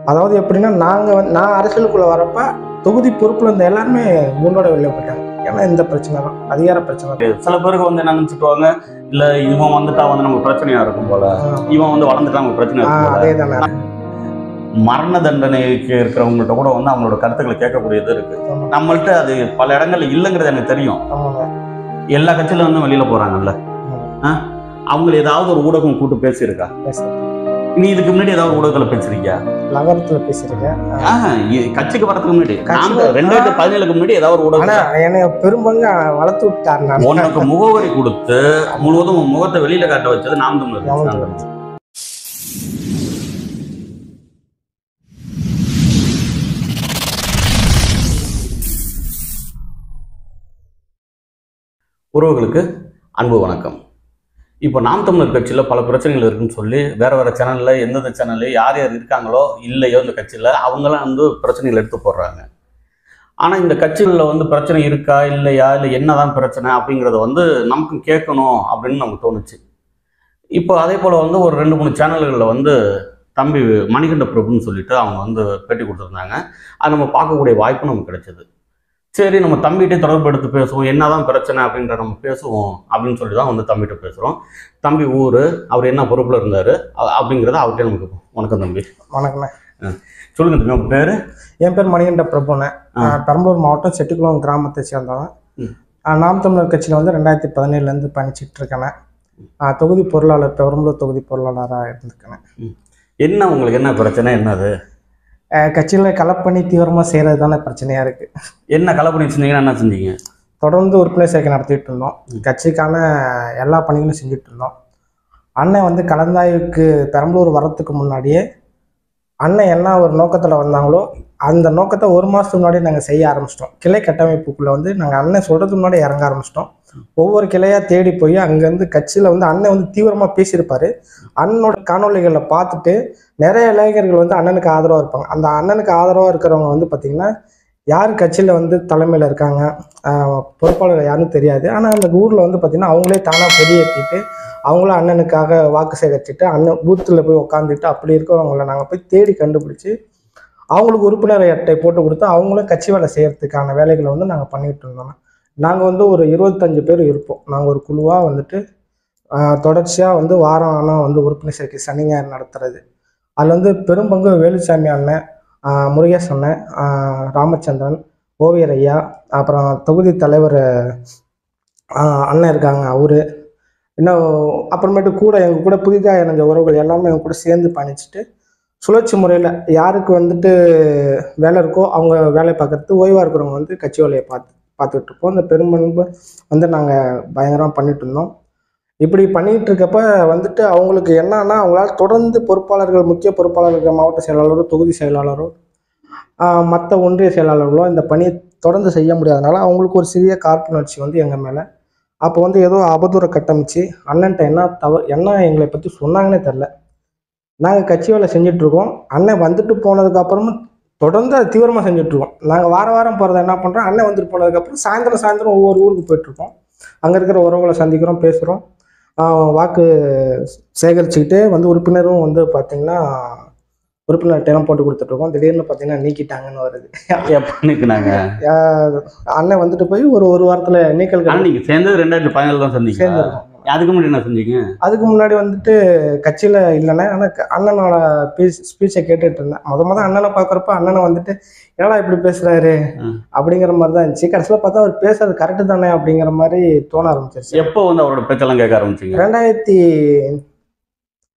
அதாவது எப்படின்னா நான் அரசியலுக்குள்ள வரப்ப தொகுதி பொறுப்புல இருந்த எல்லாருமே குண்டோட வெளியே போயிட்டாங்க. ஏன்னா இந்த பிரச்சனை தான், அதிகார பிரச்சனை தான். சில பேருக்கு வந்து என்ன நினைச்சுக்குவாங்க, இல்ல இவன் வந்துட்டா வந்து நமக்கு பிரச்சனையா இருக்கும் போல, இவன் வந்து வளர்ந்துட்டா நமக்கு பிரச்சனை இருக்கும் போல. அதே தானே. மரண தண்டனைக்கு இருக்கிறவங்கள்ட்ட கூட வந்து அவங்களோட கருத்துக்களை கேட்கக்கூடியது இருக்கு. நம்மள்ட்ட அது பல இடங்கள்ல இல்லைங்கிறது எனக்கு தெரியும். எல்லா கட்சியில வந்து வெளியில போறாங்கல்ல, அவங்க ஏதாவது ஒரு ஊடகம் கூட்டு பேசியிருக்கா? நீ இதுக்கு முன்னாடி ஏதாவது ஊடகத்துல பேசிருக்கியா? நகரத்துல பேசியிருக்கேன். கட்சிக்கு வரதுக்கு முன்னாடி 2017க்கு முன்னாடி ஏதாவது ஒரு ஊடகம் என்னை பெரும்பங்கு வளர்த்து விட்டாரு. உனக்கு முகவரி கொடுத்து முழுவதும் முகத்தை வெளியில காட்ட வச்சது நாம் தமிழர். உறவுகளுக்கு அன்பு வணக்கம். இப்போ நாம் தமிழர் கட்சியில் பல பிரச்சனைகள் இருக்குன்னு சொல்லி வேறு சேனலில் எந்தெந்த சேனல்லையும் யார் யார் இருக்காங்களோ இல்லையோ இந்த கட்சியில் அவங்களாம் வந்து பிரச்சனைகள் எடுத்து போடுறாங்க. ஆனால் இந்த கட்சிகளில் வந்து பிரச்சனை இருக்கா இல்லையா, இல்லை என்னதான் பிரச்சனை அப்படிங்கிறத வந்து நமக்கும் கேட்கணும் அப்படின்னு நமக்கு தோணுச்சு. இப்போ அதே போல் வந்து ஒரு 2-3 சேனல்களில் வந்து தம்பி மணிகண்ட பிரபுன்னு சொல்லிட்டு அவங்க வந்து பேட்டி கொடுத்துருந்தாங்க. அது நம்ம பார்க்கக்கூடிய வாய்ப்பு நமக்கு கிடைச்சது. சரி, நம்ம தம்பிகிட்டே தொடர்பு எடுத்து பேசுவோம், என்னதான் பிரச்சனை அப்படின்ற நம்ம பேசுவோம் அப்படின்னு சொல்லி தான் வந்து தம்பிகிட்ட பேசுகிறோம். தம்பி ஊர், அவர் என்ன பொறுப்பில் இருந்தார் அப்படிங்கிறத அவர்கிட்ட நமக்கு. வணக்கம் தம்பி. வணக்கண்ணே. சொல்லுங்க தம்பி, உங்கள் பேர்? என் பேர் மணிகண்ட பிரபுண்ணே. பெரம்பலூர் மாவட்டம் செட்டிக்குளம் கிராமத்தை சேர்ந்தவன். நாம் தமிழர் கட்சியில் வந்து 2017 பயணிச்சுட்டு இருக்கேன். தொகுதி பொருளாளர், பெரம்பலூர் தொகுதி பொருளாளராக இருந்திருக்கேன். என்ன உங்களுக்கு என்ன பிரச்சனை? என்னது கட்சியில் களப்பணி தீவிரமாக செய்கிறது தானே பிரச்சனையாக இருக்குது. என்ன களப்பணி செஞ்சீங்கன்னா என்ன செஞ்சீங்க? தொடர்ந்து உறுப்பினர் சேர்க்கை நடத்திட்டு இருந்தோம். கட்சிக்கான எல்லா பணிகளும் செஞ்சுட்டு இருந்தோம். அண்ணன் வந்து கலந்தாய்வுக்கு பெரம்பலூர் வரத்துக்கு முன்னாடியே அண்ணன் என்ன ஒரு நோக்கத்தில் வந்தாங்களோ அந்த நோக்கத்தை 1 மாதத்துக்கு முன்னாடி நாங்கள் செய்ய ஆரம்பிச்சிட்டோம். கிளை கட்டமைப்புக்குள்ளே வந்து நாங்கள் அண்ணன் சொல்கிறதுக்கு முன்னாடி இறங்க ஆரம்பிச்சிட்டோம். ஒவ்வொரு கிளையாக தேடி போய் அங்கேருந்து கட்சியில் வந்து அண்ணன் வந்து தீவிரமாக பேசியிருப்பார். அண்ணனோட காணொலிகளை பார்த்துட்டு நிறைய இளைஞர்கள் வந்து அண்ணனுக்கு ஆதரவாக இருப்பாங்க. அந்த அண்ணனுக்கு ஆதரவாக இருக்கிறவங்க வந்து பார்த்திங்கன்னா யார் கட்சியில் வந்து தலைமையில் இருக்காங்க, பொறுப்பாளர் யாருன்னு தெரியாது. ஆனால் அந்த ஊரில் வந்து பார்த்திங்கன்னா அவங்களே தானாக கொடியேற்றிட்டு அவங்களும் அண்ணனுக்காக வாக்கு சேகரிச்சுட்டு அண்ணன் பூத்தில் போய் உட்காந்துட்டு அப்படி இருக்கிறவங்கள நாங்கள் போய் தேடி கண்டுபிடிச்சி அவங்களுக்கு உறுப்பினர் அட்டை போட்டு கொடுத்து அவங்களும் கட்சி வேலை செய்கிறதுக்கான வேலைகளை வந்து நாங்கள் பண்ணிகிட்டு இருந்தோம். நாங்கள் வந்து ஒரு 25 பேர் இருப்போம். நாங்கள் ஒரு குழுவாக வந்துட்டு தொடர்ச்சியாக வந்து வாரம் ஆனால் வந்து உறுப்பினர் சேர்க்கை சனி ஞாயிறு நடத்துறது. அதில் வந்து பெரும்பங்கு வேலுசாமி அண்ணன், முருகேஷ் அண்ணன், ராமச்சந்திரன், ஓவியர் ஐயா, அப்புறம் தொகுதி தலைவர் அண்ணன் இருக்காங்க அவரு, இன்னும் அப்புறமேட்டு கூட எங்கள் கூட புதிதாக இணைஞ்ச உறவுகள் எல்லாமே எங்கள் கூட சேர்ந்து பயணிச்சுட்டு சுழற்சி முறையில் யாருக்கு வந்துட்டு வேலை இருக்கோ அவங்க வேலையை பார்க்கறது, ஓய்வாக இருக்கிறவங்க வந்து கட்சி வேலையை பார்த்துட்டு இருப்போம். இந்த பெரும்பண்பு வந்து நாங்கள் பயங்கரமாக பண்ணிட்டு இருந்தோம். இப்படி பண்ணிகிட்டு இருக்கப்ப வந்துட்டு அவங்களுக்கு என்னன்னா அவங்களால தொடர்ந்து பொறுப்பாளர்கள், முக்கிய பொறுப்பாளர்கள், மாவட்ட செயலாளரோ தொகுதி செயலாளரோ மற்ற ஒன்றிய செயலாளர்களோ இந்த பணியை தொடர்ந்து செய்ய முடியாதனால அவங்களுக்கு ஒரு சிறிய காழ்ப்புணர்ச்சி வந்து எங்கள் மேலே. அப்போ வந்து ஏதோ அவதூறை கட்டமைச்சு அண்ணன்ட்ட என்ன எங்களை பற்றி சொன்னாங்கன்னே தெரில. நாங்கள் கட்சி வேலை செஞ்சிட்ருக்கோம். அண்ணன் வந்துட்டு போனதுக்கப்புறமும் தொடர்ந்து அது தீவிரமாக செஞ்சிட்ருக்கோம். நாங்கள் வாரம் போகிறத என்ன பண்ணுறோம், அண்ணன் வந்துட்டு போனதுக்கப்புறம் சாயந்தரம் ஒவ்வொரு ஊருக்கு போயிட்டுருக்கோம். அங்கே இருக்கிற உறவுகளை சந்திக்கிறோம், பேசுகிறோம், வாக்கு சேகரிச்சுக்கிட்டே வந்து உறுப்பினரும் வந்து பார்த்திங்கன்னா உறுப்பினர் அட்டையெல்லாம் போட்டு கொடுத்துட்ருக்கோம். திடீர்னு பார்த்தீங்கன்னா நீக்கிட்டாங்கன்னு வருது. எப்போ நீக்கினாங்க? அண்ணன் வந்துட்டு போய் ஒரு வாரத்தில் நீக்கல். நீங்கள் சேர்ந்தது 2017 தான் செஞ்சீங்க. சேர்ந்துருக்கோம். அதுக்கு முன்னாடி என்ன செஞ்சீங்க? அதுக்கு முன்னாடி வந்துட்டு கட்சியில் இல்லைன்னா ஆனால் அண்ணனோட ஸ்பீச்சை கேட்டுட்டு இருந்தேன். முதல் அண்ணனை பார்க்குறப்ப அண்ணனை வந்துட்டு ஏடா இப்படி பேசுகிறாரு அப்படிங்கிற மாதிரி தான் இருந்துச்சு. கடைசியில் பார்த்தா அவர் பேசுறது கரெக்டு தானே அப்படிங்கிற மாதிரி தோண ஆரம்பிச்சிருச்சு. எப்போ வந்து அவரோட பேச்செல்லாம் கேட்க ஆரம்பிச்சிங்க?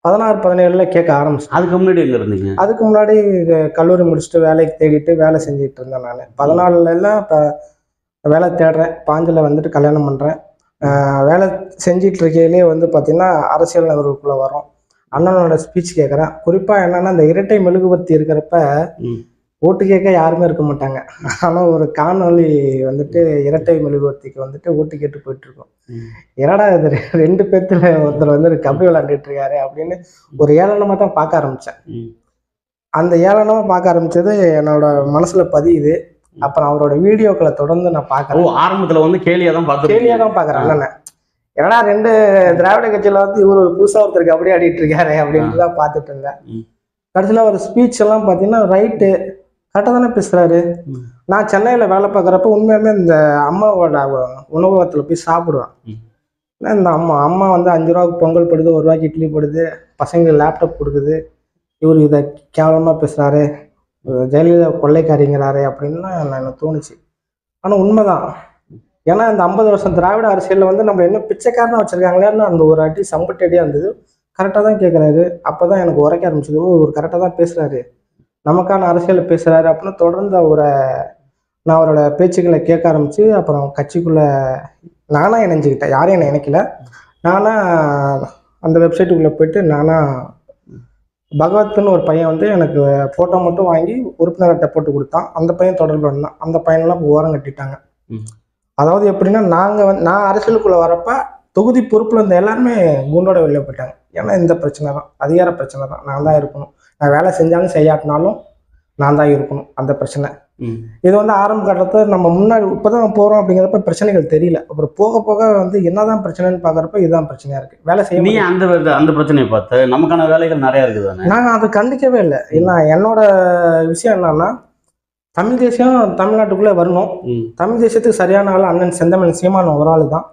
2016-17 கேட்க ஆரம்பிச்சு. அதுக்கு முன்னாடி எங்கே இருந்தீங்க? அதுக்கு முன்னாடி கல்லூரி முடிச்சுட்டு வேலைக்கு தேடிட்டு வேலை செஞ்சுட்டு இருந்தேன். நான் 14 இப்போ வேலை தேடுறேன். 5 வந்துட்டு கல்யாணம் பண்ணுறேன். வேலை செஞ்சிட்டு இருக்கையிலே வந்து பார்த்திங்கன்னா அரசியல் நகருக்குள்ளே வரோம். அண்ணனோட ஸ்பீச் கேட்குறேன். குறிப்பாக என்னென்னா இந்த இரட்டை மெழுகுவர்த்தி இருக்கிறப்ப ஓட்டு கேட்க யாருமே இருக்க மாட்டாங்க. ஆனால் ஒரு காணொலி வந்துட்டு இரட்டை மெழுகுவர்த்திக்கு வந்துட்டு ஓட்டு கேட்டு போயிட்டுருக்கோம். என்னடா இது 2 பேர்த்துல ஒருத்தர் வந்து கபடி விளையாண்டுட்டு இருக்காரு அப்படின்னு ஒரு ஏளனமாக தான் பார்க்க ஆரம்பித்தேன். அந்த ஏளனமாக பார்க்க ஆரம்பித்தது என்னோட மனசில் பதியுது. அப்புறம் அவரோட வீடியோக்களை தொடர்ந்து நான் பார்க்குறேன். ஆரம்பத்தில் வந்து கேலியாக தான் பார்க்குறேன். அண்ணன் என்னடா 2 திராவிட கட்சியில் வந்து இவர் புதுசாக ஒருத்தர் கபடி ஆடிட்டு இருக்காரு அப்படின்ட்டு தான் பார்த்துட்டு இருந்தேன். கடைசியில் அவர் ஸ்பீச் எல்லாம் பார்த்தீங்கன்னா ரைட்டு கரெக்டாக தானே பேசுகிறாரு. நான் சென்னையில் வேலை பார்க்குறப்ப உண்மையுமே இந்த அம்மாவோட உணவகத்தில் போய் சாப்பிடுவேன். இந்த அம்மா வந்து 5 ரூபாய்க்கு பொங்கல் போடுது, 1 ரூபாய்க்கு இட்லி போடுது, பசங்களுக்கு லேப்டாப் கொடுக்குது, இவர் இதை கேவலமாக பேசுகிறாரு, ஜெயலலிதா கொள்ளைக்காரிங்கிறாரு அப்படின்லாம் எனக்கு தோணுச்சு. ஆனால் உண்மைதான். ஏன்னா இந்த 50 வருஷம் திராவிட அரசியலில் வந்து நம்ம இன்னும் பிச்சைக்காரனாக வச்சுருக்காங்களேன்னு அந்த ஒரு அடி சம்பட்டடியாக இருந்தது. கரெக்டாக தான் கேட்குறாரு. அப்போ தான் எனக்கு உரைக்க ஆரம்பிச்சது, இவர் கரெக்டாக தான் பேசுகிறாரு, நமக்கான அரசியலை பேசுகிறாரு அப்படின்னு தொடர்ந்து நான் அவரோட பேச்சுக்களை கேட்க ஆரம்பித்து அப்புறம் கட்சிக்குள்ளே நானாக இணைஞ்சிக்கிட்டேன். யாரும் என்னை இணைக்கல. நானாக அந்த வெப்சைட்டுக்குள்ளே போயிட்டு பகவத்னு ஒரு பையன் வந்து எனக்கு ஃபோட்டோ மட்டும் வாங்கி உறுப்பினர்கிட்ட போட்டு கொடுத்தான். அந்த பையன் தொடர்பு வந்தான். அந்த பையன்லாம் ஓரம் கட்டிட்டாங்க. அதாவது எப்படின்னா நான் அரசியலுக்குள்ளே வரப்போ தொகுதி பொறுப்பில் இருந்த எல்லாருமே குண்டோட வெளியே போயிட்டாங்க. ஏன்னா இந்த பிரச்சனை தான், அதிகார பிரச்சனை தான். நான் தான் இருக்கணும், நான் வேலை செஞ்சாலும் செய்யாட்டினாலும் நான் தான் இருக்கணும், அந்த பிரச்சனை. இது வந்து ஆரம்ப கட்டத்தில் நம்ம முன்னாடி இப்போதான் போகிறோம் அப்படிங்கிறப்ப பிரச்சனைகள் தெரியல. அப்புறம் போக போக வந்து என்னதான் பிரச்சனைன்னு பார்க்குறப்ப இதுதான் பிரச்சனையாக இருக்குது. வேலை செய்ய நீ அந்த பிரச்சனையை பார்த்து நமக்கான வேலைகள் நிறையா இருக்குது. நான் அதை கண்டிக்கவே இல்லை. இல்லை, என்னோட விஷயம் என்னன்னா தமிழ் தேசியம் தமிழ்நாட்டுக்குள்ளே வரணும். தமிழ் தேசியத்துக்கு சரியான ஆள் அண்ணன் செந்தமிழ் சீமான் ஒரு ஆள் தான்.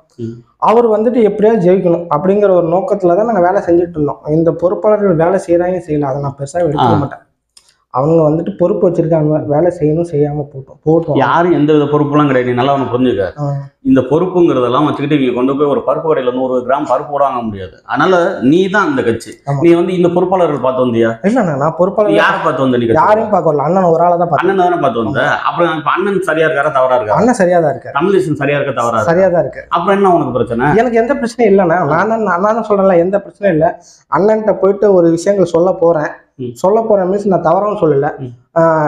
அவர் வந்துட்டு எப்படியாவது ஜெயிக்கணும் அப்படிங்கிற ஒரு நோக்கத்தில் தான் நாங்கள் வேலை செஞ்சுட்டு இருந்தோம். இந்த பொறுப்பாளர்கள் வேலை செய்கிறாங்க செய்யல, அதை நான் பெருசாக எடுத்துக்க மாட்டேன். அவங்க வந்துட்டு பொறுப்பு வச்சிருக்காங்க, வேலை செய்யணும், செய்யாம போட்டோம். யாரும் எந்த வித பொறுப்புலாம் கிடையாது. நீ நல்லா ஒன்று புரிஞ்சுக்க. இந்த பொறுப்புங்கிறதெல்லாம் வச்சுக்கிட்டு இவங்க கொண்டு போய் ஒரு பருப்பு கடையில் 100 கிராம் பருப்பு கூட வாங்க முடியாது. அதனால நீ தான் இந்த கட்சி. நீ வந்து இந்த பொறுப்பாளர்கள் பார்த்து வந்தியா? இல்லண்ணா, நான் பொறுப்பாளர் யாரை பார்த்து வந்த? நீ யாரையும் பார்க்க வரல, அண்ணன் ஒரு ஆளை தான் அண்ணன் தானே பார்த்து வந்த. அப்புறம் இப்ப அண்ணன் சரியா இருக்காரா தவறா இருக்கா? அண்ணன் சரியா தான் இருக்கு. தமிழ் தேசம் சரியா இருக்க தவறா? சரியா தான் இருக்கு. அப்புறம் என்ன உனக்கு பிரச்சனை? எனக்கு எந்த பிரச்சனையும் இல்லைண்ணா. நான் தான் சொல்றேன்ல, எந்த பிரச்சனையும் இல்லை. அண்ணன்கிட்ட போயிட்டு ஒரு விஷயங்கள் சொல்ல போறேன் மீன்ஸ் நான் தவறாகவும் சொல்லல.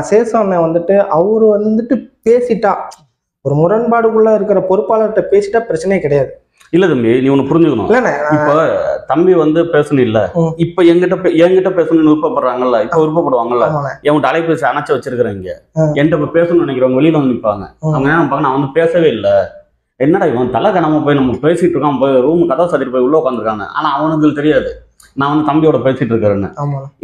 சேஷம் அண்ணன் வந்துட்டு அவரு வந்துட்டு பேசிட்டா, ஒரு முரண்பாடுக்குள்ள இருக்கிற பொறுப்பாளர்கிட்ட பேசிட்டா பிரச்சனையே கிடையாது. இல்ல தம்பி, நீ ஒண்ணு புரிஞ்சுக்கணும். இப்ப தம்பி வந்து பேசணும் இல்ல, இப்ப என்கிட்ட பேசணும்னு விருப்பப்படுறாங்கல்ல, இப்ப விருப்பப்படுவாங்கல்ல, என்கிட்ட அலைபேசி அணைச்சு வச்சிருக்கிறேங்க, என்கிட்ட இப்ப பேசணும்னு நினைக்கிறவங்க வெளியில வந்து நிற்பாங்க. அவங்க என்ன நினைப்பாங்க, நான் வந்து பேசவே இல்லை, என்னடா இவன் தலை கணமா போய் நம்ம பேசிட்டு இருக்கோம், போய் ரூம் கதவை சாத்திட்டு போய் உள்ள உட்காந்துருக்காங்க. ஆனா அவனுக்கு தெரியாது நான் வந்து தம்பியோட பேசிட்டு இருக்கிறேன்னு.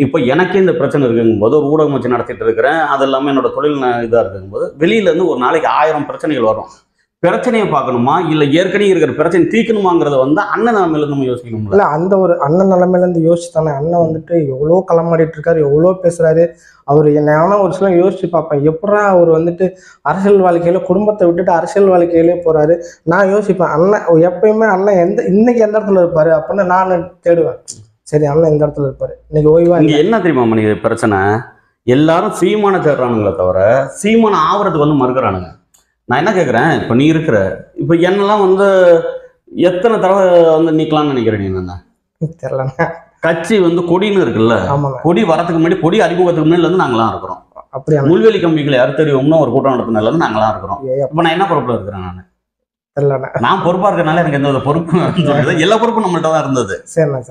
இப்போ எனக்கே இந்த பிரச்சனை இருக்குங்கும் போது ஒரு ஊடகம் வச்சு நடத்திட்டு இருக்கிறேன், அது இல்லாமல் என்னோட தொழில் இதாக இருக்குங்கும் போது வெளியில இருந்து ஒரு நாளைக்கு 1000 பிரச்சனைகள் வரும். பிரச்சனையை பார்க்கணுமா இல்லை ஏற்கனவே இருக்கிற பிரச்சனை தீர்க்கணுமாங்கிறத வந்து அண்ணன் நிலைமையில நம்ம யோசிக்கணும். இல்லை, அந்த ஒரு அண்ணன் நிலைமையில இருந்து யோசிச்சுதானே. அண்ணன் வந்துட்டு எவ்வளோ களமாடிட்டு இருக்காரு, எவ்வளோ பேசுறாரு. அவர் என்ன ஒரு சில யோசிச்சு பார்ப்பேன், எப்படா அவர் வந்துட்டு அரசியல் வாழ்க்கையில குடும்பத்தை விட்டுட்டு அரசியல் வாழ்க்கையிலே போறாரு. நான் யோசிப்பேன், அண்ணன் எப்பயுமே அண்ணன் இன்னைக்கு எந்த இடத்துல இருப்பாரு அப்படின்னு நான் தேடுவேன். சரி, அண்ணன் இந்த இடத்துல இருப்பாரு, இன்னைக்கு ஓய்வா. இங்க என்ன தெரியுமா மணிக்கு பிரச்சனை? எல்லாரும் சீமான தேடுறானுங்களே தவிர சீமான ஆவறதுக்கு வந்து மறுக்கிறானுங்க. நான் என்ன கேட்குறேன், இப்போ நீ இருக்கிற இப்போ என்னெல்லாம் வந்து எத்தனை தடவை வந்து நீக்கலாம்னு நினைக்கிறேன்? நீ என்ன தெரியல, கட்சி வந்து கொடின்னு இருக்குல்ல, கொடி வரதுக்கு முன்னாடி, கொடி அறிமுகத்துக்கு முன்னாடி இருந்து நாங்களாம் இருக்கிறோம். அப்படியே முள்வெளி கம்பிகளை யார் தெரியும்னு ஒரு கூட்டம் நடத்தினால இருந்து நாங்களாம் இருக்கிறோம். இப்போ நான் என்ன பொறுப்புல இருக்கிறேன்? நான் பொறுப்பா இருக்கிறனால எனக்கு எந்த பொறுப்பு, எல்லா பொறுப்பும் நம்மள்ட்ட தான் இருந்தது.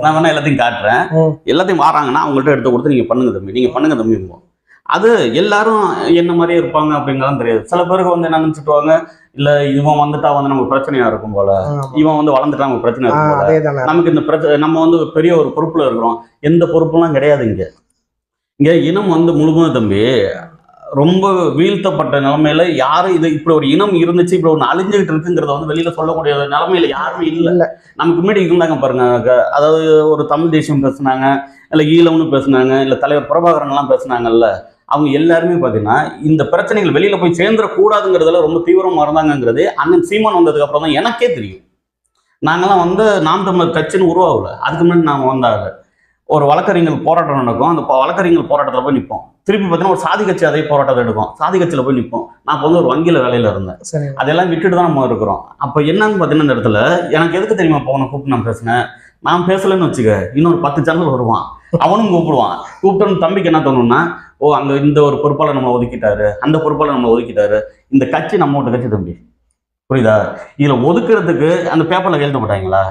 நான் வேணா எல்லாத்தையும் காட்டுறேன், எல்லாத்தையும் வாராங்கன்னா அவங்கள்ட்ட எடுத்து கொடுத்து நீங்க பண்ணுங்க தம்பி, நீங்க பண்ணுங்க தம்பி. அது எல்லாரும் என்ன மாதிரியே இருப்பாங்க அப்படிங்கிறதான் தெரியாது. சில பேருக்கு வந்து என்ன நினைச்சிட்டுவாங்க, இல்ல இவன் வந்துட்டா வந்து நமக்கு பிரச்சனையா இருக்கும் போல, இவன் வந்து வளர்ந்துட்டா நமக்கு பிரச்சனை இருக்கும் போல, நமக்கு இந்த பிரச்சனை, நம்ம வந்து பெரிய ஒரு பொறுப்புல இருக்கிறோம். எந்த பொறுப்புலாம் கிடையாது. இங்க இனம் வந்து முழுவதும் தம்பி ரொம்ப வீழ்த்தப்பட்ட நிலைமையில யாரும் இது இப்படி ஒரு இனம் இருந்துச்சு, இப்படி ஒன்று அழிஞ்சுக்கிட்டு இருக்குங்கிறத வந்து வெளியில சொல்லக்கூடிய நிலைமையில யாருமே இல்லை. நமக்கு முன்னாடி இருந்தாங்க பாருங்க, அதாவது ஒரு தமிழ் தேசியம் பேசுனாங்க, இல்லை ஈழம்னு பேசுனாங்க, இல்லை தலைவர் பிரபாகரன்லாம் பேசுனாங்கல்ல, அவங்க எல்லாருமே பார்த்தீங்கன்னா இந்த பிரச்சனைகள் வெளியில போய் சேர்ந்துடக்கூடாதுங்கிறதுல ரொம்ப தீவிரமா இருந்தாங்கிறது அண்ணன் சீமான் வந்ததுக்கு அப்புறம் தான் எனக்கே தெரியும். நாங்கெல்லாம் வந்து நாம் தமிழர் கட்சின்னு உருவாகல, அதுக்கு முன்னாடி நாங்கள் வந்தாங்க. ஒரு வழக்கறிஞர் போராட்டம் நடக்கும், அந்த வழக்கறிஞர் போராட்டத்தில் போய் நிற்போம். திருப்பி பார்த்தீங்கன்னா ஒரு சாதி கட்சி அதே போராட்டத்தை எடுக்கும், சாதி கட்சியில் போய் நிற்போம். நான் இப்போ வந்து ஒரு வங்கியில் வேலையில் இருந்தேன், அதெல்லாம் விட்டுட்டு தான் நம்ம இருக்கிறோம். அப்போ என்னன்னு பார்த்தீங்கன்னா இந்த இடத்துல எனக்கு எதுக்கு தெரியுமா போகணும் கூப்பிட்டு நான் பேசினேன். நான் பேசலன்னு வச்சுக்க, இன்னொரு 10 சேனல் வருவான், அவனும் கூப்பிடுவான். கூப்பிட்டு தம்பிக்கு என்ன தோணும்னா, ஓ அங்கே இந்த ஒரு பொறுப்பாளர் நம்மளை ஒதுக்கிட்டாரு, அந்த பொறுப்பாளர் நம்மளை ஒதுக்கிட்டாரு, இந்த கட்சி நம்ம விட்ட கட்சி தம்பி, புரியுதா? இதில் ஒதுக்குறதுக்கு அந்த பேப்பரில் எழுத மாட்டாங்களா?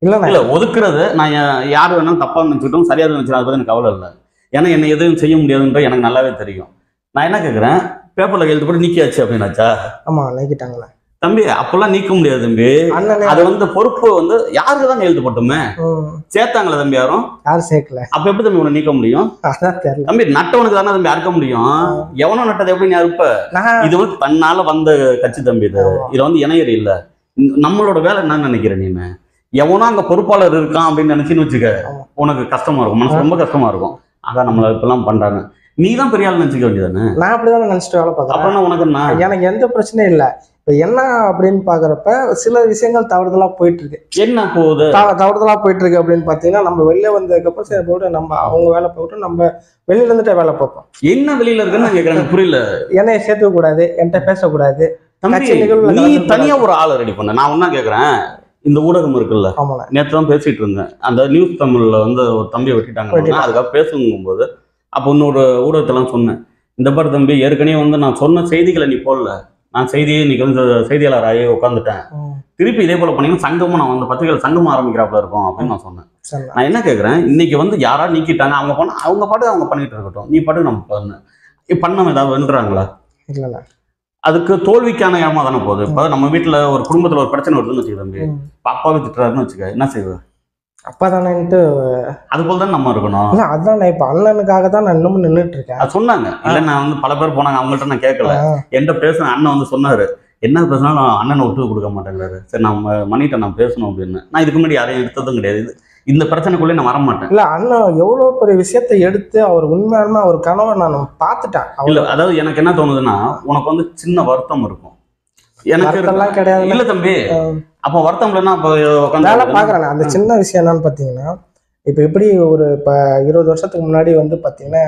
இல்லை, ஒதுக்குறது நான் யார் வேணாலும் தப்பாக நினச்சிக்கிட்டோம், சரியாக நினச்சிடும், அதை பற்றி எனக்கு கவலை இல்லை. ஏன்னா என்னை எதுவும் செய்ய முடியாதுன்ற எனக்கு நல்லாவே தெரியும். நான் என்ன கேட்குறேன், பேப்பரில் எழுத்து போட்டு நீக்கியாச்சு அப்படின்னாச்சா? ஆமாம், நீக்கிட்டாங்களே. தம்பி அப்பெல்லாம் நீக்க முடியாது தம்பி. அண்ணனே அது வந்து பொறுப்பு வந்து யாருக்கு தான் எழுத்து போட்டுமே சேர்த்தாங்களே தம்பி, யாரும் யாரும் சேர்க்கல. அப்ப எப்படி தம்பி உன்னை நீக்க முடியும்? அதான் தெரியல. தம்பி நட்டவனுக்கு தானே தம்பி அறுக்க முடியும். எவனோ நட்டது எப்படி நீ அறுப்ப? இது வந்து தன்னால வந்த கட்சி தம்பி. இதுல வந்து இணையர் இல்ல. நம்மளோட வேலை என்னன்னு நினைக்கிற நீங்க? எவனோ அங்க பொறுப்பாளர் இருக்கான் அப்படின்னு நினைச்சுன்னு வச்சுக்க, உனக்கு கஷ்டமா இருக்கும், மனசு ரொம்ப கஷ்டமா இருக்கும். அதான் நம்மள இப்பெல்லாம் பண்றாங்க. நீ தான் பெரிய ஆள் நினைச்சுக்க வேண்டியதானே. நான் அப்படிதான் நினைச்சிட்டு வேலை பார்க்கறேன். அப்புறம் உனக்கு எனக்கு எந்த பிரச்சனையும் இல்லை. இப்ப என்ன அப்படின்னு பாக்குறப்ப சில விஷயங்கள் தவறுதலா போயிட்டு இருக்கு. என்ன போகுது தவறுதலா போயிட்டு இருக்கு அப்படின்னு பாத்தீங்கன்னா, நம்ம வெளில வந்ததுக்கு அப்புறம் சரி போட்டு நம்ம அவங்க வேலை போட்டு நம்ம வெளியில இருந்துட்டு வேலை பார்ப்போம். என்ன வெளியில இருக்குன்னு கேக்குறாங்க, புரியல. என்னைய சேர்த்துக்க கூடாது, என்கிட்ட பேசக்கூடாது. நீ தனியா ஒரு ஆளை ரெடி பண்ண. நான் ஒன்னா கேக்குறேன், இந்த ஊடகம் இருக்குல்ல, நேற்று தான் பேசிட்டு இருந்தேன். அந்த நியூஸ் தமிழ்ல வந்து ஒரு தம்பியை வெட்டிட்டாங்க. அதுக்காக பேசுங்கும் போது அப்போ இன்னொரு ஊடகத்தெல்லாம் சொன்னேன், இந்த பாரு தம்பி, ஏற்கனவே வந்து நான் சொன்ன செய்திகளை நீ போடல, நான் செய்தியை இன்னைக்கு வந்து செய்தியாளர் ஆகி உட்காந்துட்டேன், திருப்பி இதே போல பண்ணீங்கன்னா சங்கமும் நான் வந்து பத்திரிகைகள் சங்கமும் ஆரம்பிக்கிறாப்புல இருக்கும் அப்படின்னு நான் சொன்னேன். நான் என்ன கேட்குறேன், இன்னைக்கு வந்து யாரா நீக்கிட்டாங்க, அவங்க பண்ண அவங்க பாட்டு அவங்க பண்ணிட்டு இருக்கட்டும், நீ பாட்டு நம்ம பண்ண ஏதாவது வென்றாங்களா? இல்லைல்ல, அதுக்கு தோல்விக்கான இடமா தானே போகுது. இப்போ நம்ம வீட்டில் ஒரு குடும்பத்தில் ஒரு பிரச்சனை வருதுன்னு வச்சுக்க தம்பி, அப்பாவே திட்டுறாருன்னு வச்சுக்க, என்ன செய்வ? அப்பா தானேன்ட்டு அது போல தான் நம்ம இருக்கணும். இல்லை அதுதான் நான் இப்போ அண்ணனுக்காக தான் நான் இன்னமும் நின்றுட்டு இருக்கேன். அது சொன்னாங்க. இல்லை நான் வந்து பல பேர் போனாங்க, அவங்கள்ட்ட நான் கேட்கல. என்கிட்ட பேசுன அண்ணன் வந்து சொன்னாரு, என்ன பேசினாலும் அண்ணனை விட்டு கொடுக்க மாட்டேங்கிறாரு. சரி நம்ம மணிகிட்ட நான் பேசணும் அப்படின்னு. நான் இதுக்கு முன்னாடி யாரையும் எடுத்ததும் கிடையாது. இந்த பிரச்சனைக்குள்ளே நான் வரமாட்டேன். இல்லை அண்ணன் எவ்வளோ பெரிய விஷயத்தை எடுத்து அவர் உண்மையாலுமே அவர் கனவை நான் பார்த்துட்டேன். இல்லை அதாவது எனக்கு என்ன தோணுதுன்னா, உனக்கு வந்து சின்ன வருத்தம் இருக்கும், எனக்கு எல்லாம் கிடையாது. இல்லை தம்பி, அப்போ வருத்தம் இல்லைன்னா அப்போ வேலை பார்க்குறேன். அந்த சின்ன விஷயம் என்னன்னு பார்த்தீங்கன்னா, இப்போ எப்படி ஒரு இப்போ 20 வருஷத்துக்கு முன்னாடி வந்து பார்த்தீங்கன்னா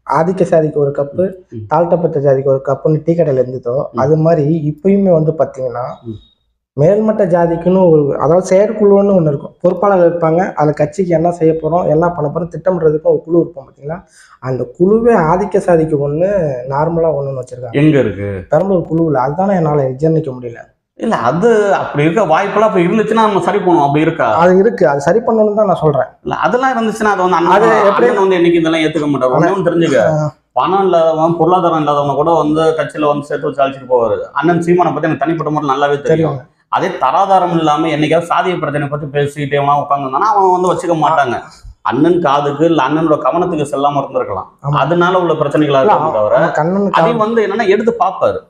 ஆதிக்க சாதிக்கு ஒரு கப்பு, தாழ்த்தப்பட்ட ஜாதிக்கு ஒரு கப்புன்னு டீ கடையில் இருந்ததோ, அது மாதிரி இப்பயுமே வந்து பார்த்தீங்கன்னா மேல்மட்ட ஜாதிக்குன்னு ஒரு, அதாவது செயற்குழுன்னு ஒன்று இருக்கும், பொறுப்பாளர்கள் இருப்பாங்க. அதில் கட்சிக்கு என்ன செய்ய போகிறோம், என்ன பண்ண போகிறோம் திட்டமிடுறதுக்கும் ஒரு குழு இருப்போம் பார்த்தீங்களா. அந்த குழுவே ஆதிக்க சாதிக்கு ஒன்று, நார்மலாக ஒன்றுன்னு வச்சுருக்காங்க. எங்கே இருக்கு? பெரம்பலூர் குழுவில். அதுதானே என்னால் ஜீர்ணிக்க முடியல. இல்லை அது அப்படி இருக்க வாய்ப்பெல்லாம் இப்போ இருந்துச்சுன்னா நம்ம சரி பண்ணுவோம். அப்படி இருக்கா? அது இருக்கு, அது சரி பண்ணணும்னு தான் நான் சொல்கிறேன். இல்லை அதெல்லாம் இருந்துச்சுன்னா அது வந்து அது எப்படி வந்து என்னைக்கு இதெல்லாம் ஏற்றுக்க மாட்டார். ஒன்றும் தெரிஞ்சுக்க, பணம் இல்லாதவன் பொருளாதாரம் இல்லாதவங்க கூட வந்து கட்சியில் வந்து சேர்த்து வச்சு அழைச்சிட்டு போவார். அண்ணன் சீமானை பற்றி எனக்கு தனிப்பட்ட முறை நல்லாவே தெரியும். அதே தராதாரம் இல்லாமல் என்னைக்காவது சாதிய பிரச்சனை பற்றி பேசிக்கிட்டே உட்காந்துருந்தானா அவன் வந்து வச்சுக்க மாட்டாங்க. அண்ணன் காதுக்கு இல்லை அண்ணனோட கவனத்துக்கு செல்லாம இருந்திருக்கலாம், அதனால உள்ள பிரச்சனைகளா இருக்கும் தவிர அதையும் வந்து என்னன்னா எடுத்து பார்ப்பாரு.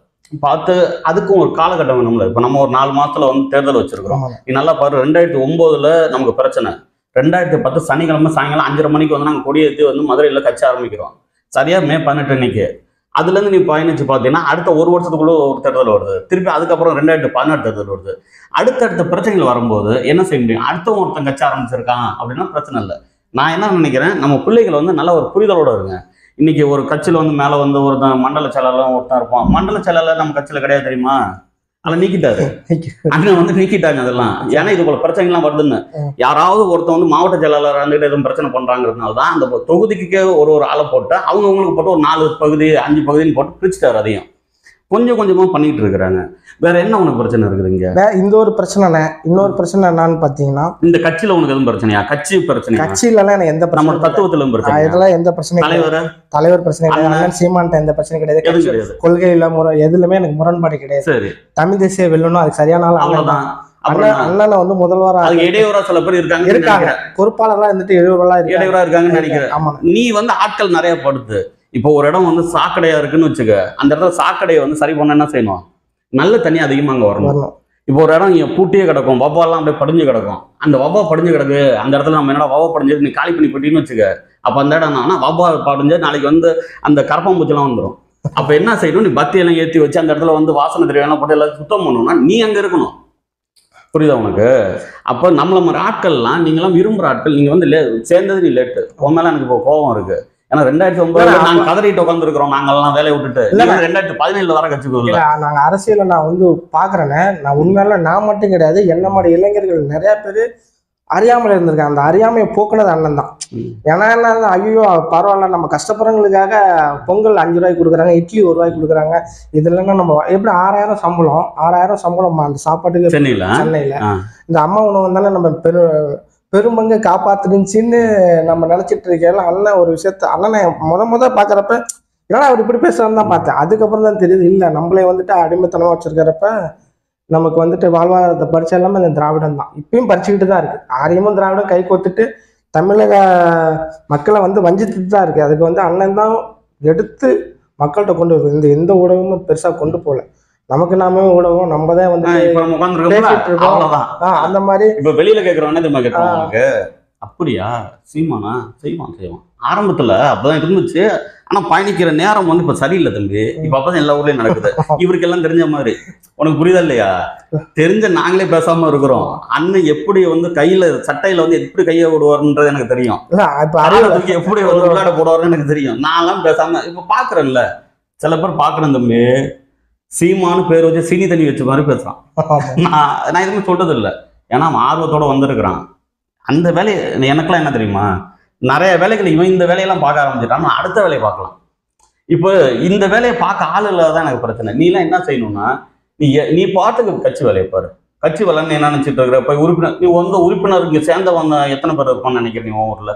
பார்த்து அதுக்கும் ஒரு காலகட்டம் வேணும்ல. இப்போ நம்ம ஒரு 4 மாசத்துல வந்து தேர்தல் வச்சிருக்கிறோம். நீ நல்லா பாரு, 2009 நமக்கு பிரச்சனை, 2010 சனிக்கிழமை சாயங்காலம் 5:30 மணிக்கு வந்து நாங்கள் கொடியேற்றி வந்து மதுரையில் கட்சி ஆரம்பிக்கிறோம். சரியா மே 18 அன்னைக்கு. அதுலேருந்து நீ பயணிச்சு பார்த்தீங்கன்னா அடுத்த ஒரு வருஷத்துக்குள்ள ஒரு தேர்தல் வருது, திருப்பி அதுக்கப்புறம் 2016 தேர்தல் வருது. அடுத்தடுத்த பிரச்சனைகள் வரும்போது என்ன செய்ய முடியும்? அடுத்த ஒருத்தன் கட்சி ஆரம்பிச்சிருக்கான் அப்படின்னா பிரச்சனை இல்லை. நான் என்ன நினைக்கிறேன், நம்ம பிள்ளைகள் வந்து நல்ல ஒரு புரிதலோட இருங்க. இன்னைக்கு ஒரு கட்சியில் வந்து மேலே வந்து ஒருத்தன் மண்டல செயலாளர் ஒருத்தன் இருப்பான். மண்டல செயலாளர் நம்ம கட்சியில் கிடையாது தெரியுமா, அதை நீக்கிட்டாரு. அண்ணன் வந்து நீக்கிட்டாங்க அதெல்லாம். ஏன்னா இது போல பிரச்சனைகள்லாம் வருதுன்னு. யாராவது ஒருத்தன் வந்து மாவட்ட செயலாளர் வந்துட்டு எதுவும் பிரச்சனை பண்றாங்கிறதுனால தான் அந்த தொகுதிக்கு ஒரு ஆளை போட்டு அவங்களுக்கு போட்டு ஒரு 4 பகுதி 5 பகுதின்னு போட்டு பிரிச்சுட்டாரு. அதையும் கொஞ்சம் கொஞ்சமா பண்ணிட்டு இருக்கிறாங்க. வேற என்ன உனக்கு பிரச்சனை இருக்குது இங்க? இந்த ஒரு பிரச்சனை. இன்னொரு பிரச்சனை என்னன்னு பாத்தீங்கன்னா, இந்த கட்சியில உனக்கு எதுவும் பிரச்சனையா? கட்சி பிரச்சனை? கட்சியில எல்லாம் எனக்கு எந்த பிரச்சனை, நம்ம தத்துவத்துல பிரச்சனை, இதெல்லாம் எந்த பிரச்சனையும் தலைவர் பிரச்சனை கிடையாது, சீமான்ட்ட எந்த பிரச்சனை கிடையாது, கொள்கையில எதுலுமே எனக்கு முரண்பாடு கிடையாது. சரி, தமிழ் தேசிய வெல்லணும், அதுக்கு சரியான ஆள் அவ்வளவுதான். அண்ணனை வந்து முதல்வரா இடையூறா சில பேர் இருக்காங்க, பொறுப்பாளர்களா இருந்துட்டு இடையூறா இருக்காங்கன்னு நினைக்கிறேன். ஆமா, நீ வந்து ஆட்கள் நிறைய படுத்து. இப்போ ஒரு இடம் வந்து சாக்கடையா இருக்குன்னு வச்சுக்க, அந்த இடத்துல சாக்கடையை வந்து சரி பண்ண என்ன செய்யணும், நல்ல தண்ணி அதிகமாக அங்கே வரணும். இப்போ ஒரு இடம் இங்கே பூட்டியே கிடக்கும், வவ்வாலாம் அப்படியே படிஞ்சு கிடக்கும். அந்த வவ்வா படிஞ்சு கிடக்கு, அந்த இடத்துல நம்ம என்னடா வவ்வா படிஞ்சது நீ காலி பண்ணி போட்டின்னு வச்சுக்க, அப்போ அந்த இடம் என்னன்னா வவ்வா படிஞ்சு நாளைக்கு வந்து அந்த கரப்பாம்பூச்சிலாம் வந்துடும். அப்போ என்ன செய்யணும், நீ பத்தியெல்லாம் ஏற்றி வச்சு அந்த இடத்துல வந்து வாசனை திரையெல்லாம் போட்டு எல்லாம் சுத்தம் பண்ணணும்னா நீ அங்கே இருக்கணும். புரியுதா உனக்கு? அப்போ நம்மள மாதிரி ஆட்கள்லாம் நீங்களாம் விரும்புகிற ஆட்கள், நீங்கள் வந்து சேர்ந்தது நீ லேட்டு, உன் மேலே எனக்கு இப்போ கோபம் இருக்கு. ஏன்னா 2009 நாங்க கதறிட்டு உட்காந்துருக்கிறோம், நாங்கெல்லாம் வேலையை விட்டுட்டு. 2017 வர கட்சிக்கு நாங்க அரசியல நான் வந்து பாக்குறேன்னு, நான் உண்மையில நான் மட்டும் கிடையாது, என்ன மாதிரி இளைஞர்கள் நிறைய பேர் அறியாமல் இருந்திருக்காங்க. அந்த அறியாமையை போக்குனது அண்ணன் தான். ஏன்னா என்ன, ஐயோ பரவாயில்ல, நம்ம கஷ்டப்படுறவங்களுக்காக பொங்கல் 5 ரூபாய்க்கு கொடுக்குறாங்க, இட்லி 1 ரூபாய்க்கு கொடுக்குறாங்க, இதுலன்னா நம்ம எப்படி 6000 சம்பளம் அந்த சாப்பாட்டுக்கு சென்னையில இந்த அம்மா உணவு வந்தாலும் நம்ம பெரும்பங்கு காப்பாத்துருந்துச்சின்னு நம்ம நினைச்சிட்டு இருக்கேன். அண்ணன் ஒரு விஷயத்த அண்ணனை முத பாக்குறப்ப ஏன்னா அவர் இப்படி பேசுறான்னு தான் பார்த்தேன். அதுக்கப்புறம் தான் தெரியுது, இல்லை நம்மளே வந்துட்டு அடிமைத்தனமா வச்சிருக்கிறப்ப நமக்கு வந்துட்டு வாழ்வாதாரத்தை பரிச்சை எல்லாமே அந்த திராவிடம் தான். இப்பயும் பறிச்சுக்கிட்டு தான் இருக்கு. ஆரியமும் திராவிடம் கை கோத்துட்டு தமிழக மக்களை வந்து வஞ்சித்துட்டு தான் இருக்கு. அதுக்கு வந்து அண்ணன் தான் எடுத்து மக்கள்கிட்ட கொண்டு வருது. இந்த எந்த ஊடகமும் பெருசா கொண்டு போகல. நமக்கு நாமே ஊடகம் நம்ம தான் வந்து பேசிட்டு இருக்கோம். அந்த மாதிரி இப்ப வெளியில கேட்கறவனே அப்படியா சீமானா செய்வான் ஆரம்பத்துல அப்பதான் இருந்துச்சு. ஆனா பயணிக்கிற நேரம் வந்து இப்ப சரியில்லை தம்பி. இப்ப அப்பதான் எல்லா ஊர்லயும் நடக்குது. இவருக்கு எல்லாம் தெரிஞ்ச மாதிரி உனக்கு புரியுதா இல்லையா? தெரிஞ்ச நாங்களே பேசாம இருக்கிறோம். அண்ணன் எப்படி வந்து கையில சட்டையில வந்து எப்படி கையை விடுவாருன்றது எனக்கு தெரியும். எப்படி வந்து விளையாட போடுவாருன்னு எனக்கு தெரியும். நான் எல்லாம் பேசாம இப்ப பாக்குறேன்ல, சில பேர் பாக்குறேன் தம்பி, சீமானு பேர் வச்சு சீனி தண்ணி வச்ச மாதிரி பேசுறான். நான் எதுவுமே சொல்றது இல்லை. ஏன்னா அவன் ஆர்வத்தோட வந்திருக்கிறான். அந்த வேலையை எனக்கெல்லாம் என்ன தெரியுமா, நிறைய வேலைகள் இவன் இந்த வேலையெல்லாம் பார்க்க ஆரம்பிச்சிட்டான். அடுத்த வேலையை பார்க்கலாம். இப்போ இந்த வேலையை பார்க்க ஆள் இல்லாதான் எனக்கு பிரச்சனை. நீ எல்லாம் என்ன செய்யணும்னா, நீ பாட்டுக்கு கட்சி வேலையை பாரு. கட்சி வேலைன்னு என்ன நினைச்சிட்டு இருக்கிற? இப்போ உறுப்பினர் நீ வந்து உறுப்பினர் இங்கே சேர்ந்தவங்க எத்தனை பேர் இருப்பான்னு நினைக்கிறேன் நீ ஊர்ல?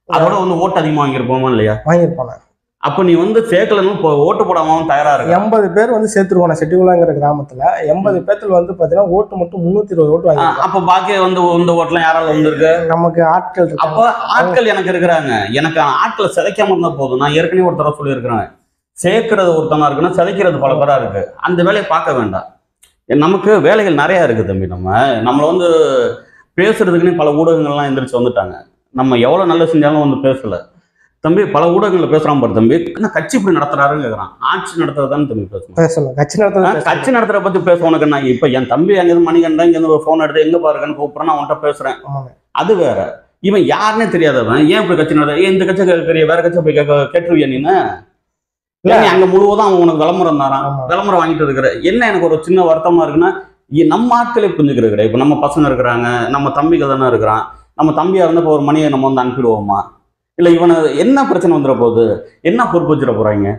அதோட வந்து ஓட்டு அதிகமாக வாங்கியிருப்போமா இல்லையா? வாங்கியிருப்பாங்க. அப்ப நீ வந்து சேர்க்கலன்னு ஓட்டு போடாம தயாரா இருக்கு. 80 பேர் வந்து சேர்த்துருவாங்க செட்டிகுளாங்கிற கிராமத்துல. 80 பேர்த்துல வந்து பாத்தீங்கன்னா ஓட்டு மட்டும் 320 ஓட்டு வாங்கி. அப்ப பாக்கி வந்து இந்த ஓட்டுலாம் யாரால வந்திருக்கு? நமக்கு ஆட்கள் இருக்கு. அப்ப ஆட்கள் எனக்கு இருக்கிறாங்க. எனக்கு ஆட்களை சிதைக்காம இருந்தா போதும். நான் ஏற்கனவே ஒரு தடவை சொல்லியிருக்கிறேன், சேர்க்கறது ஒருத்தனா இருக்குன்னா சிதைக்கிறது பல பேரா இருக்கு. அந்த வேலையை பார்க்க வேண்டாம். நமக்கு வேலைகள் நிறைய இருக்கு தம்பி. நம்மளை வந்து பேசுறதுக்குன்னு பல ஊடகங்கள்லாம் எந்திரிச்சு வந்துட்டாங்க. நம்ம எவ்வளவு நல்ல செஞ்சாலும் வந்து பேசல தம்பி. பல ஊடகங்கள்ல பேசுறான் பாரு தம்பி. என்ன கட்சி இப்படி நடத்துறாருன்னு கேட்கறான். ஆட்சி நடத்துறதான்னு தம்பி பேசணும். கட்சி நடத்துறத பத்தி பேச உனக்கு நான் இப்ப என் தம்பி எங்கேருந்து மணிகண்டா இங்க போன் எடுத்து எங்க பாருங்கன்னு கூப்பிடுறேன், அவன்கிட்ட பேசுறேன். அது வேற. இவன் யாருன்னே தெரியாதவன் ஏன் இப்படி கட்சி நடத்த? இந்த கட்சி கேட்கறிய வேற கட்சி போய் கேட்டுருவியா நீன்னு? அங்க முழுவதும் அவன் உனக்கு விளம்பரம் தாரான். விளம்பரம் வாங்கிட்டு இருக்கிற என்ன எனக்கு ஒரு சின்ன வருத்தமா இருக்குன்னா, நம்ம ஆட்களே புரிஞ்சுக்கிற கிடையாது. இப்ப நம்ம பசங்க இருக்கிறாங்க, நம்ம தம்பிகள் தானே இருக்கிறான். நம்ம தம்பியா இருந்தா இப்போ ஒரு மணியை நம்ம வந்து அனுப்பிடுவோமா? இல்லை இவனை என்ன பிரச்சனை வந்துட போகுது? என்ன பொறுப்பு வச்சிட போறாங்க?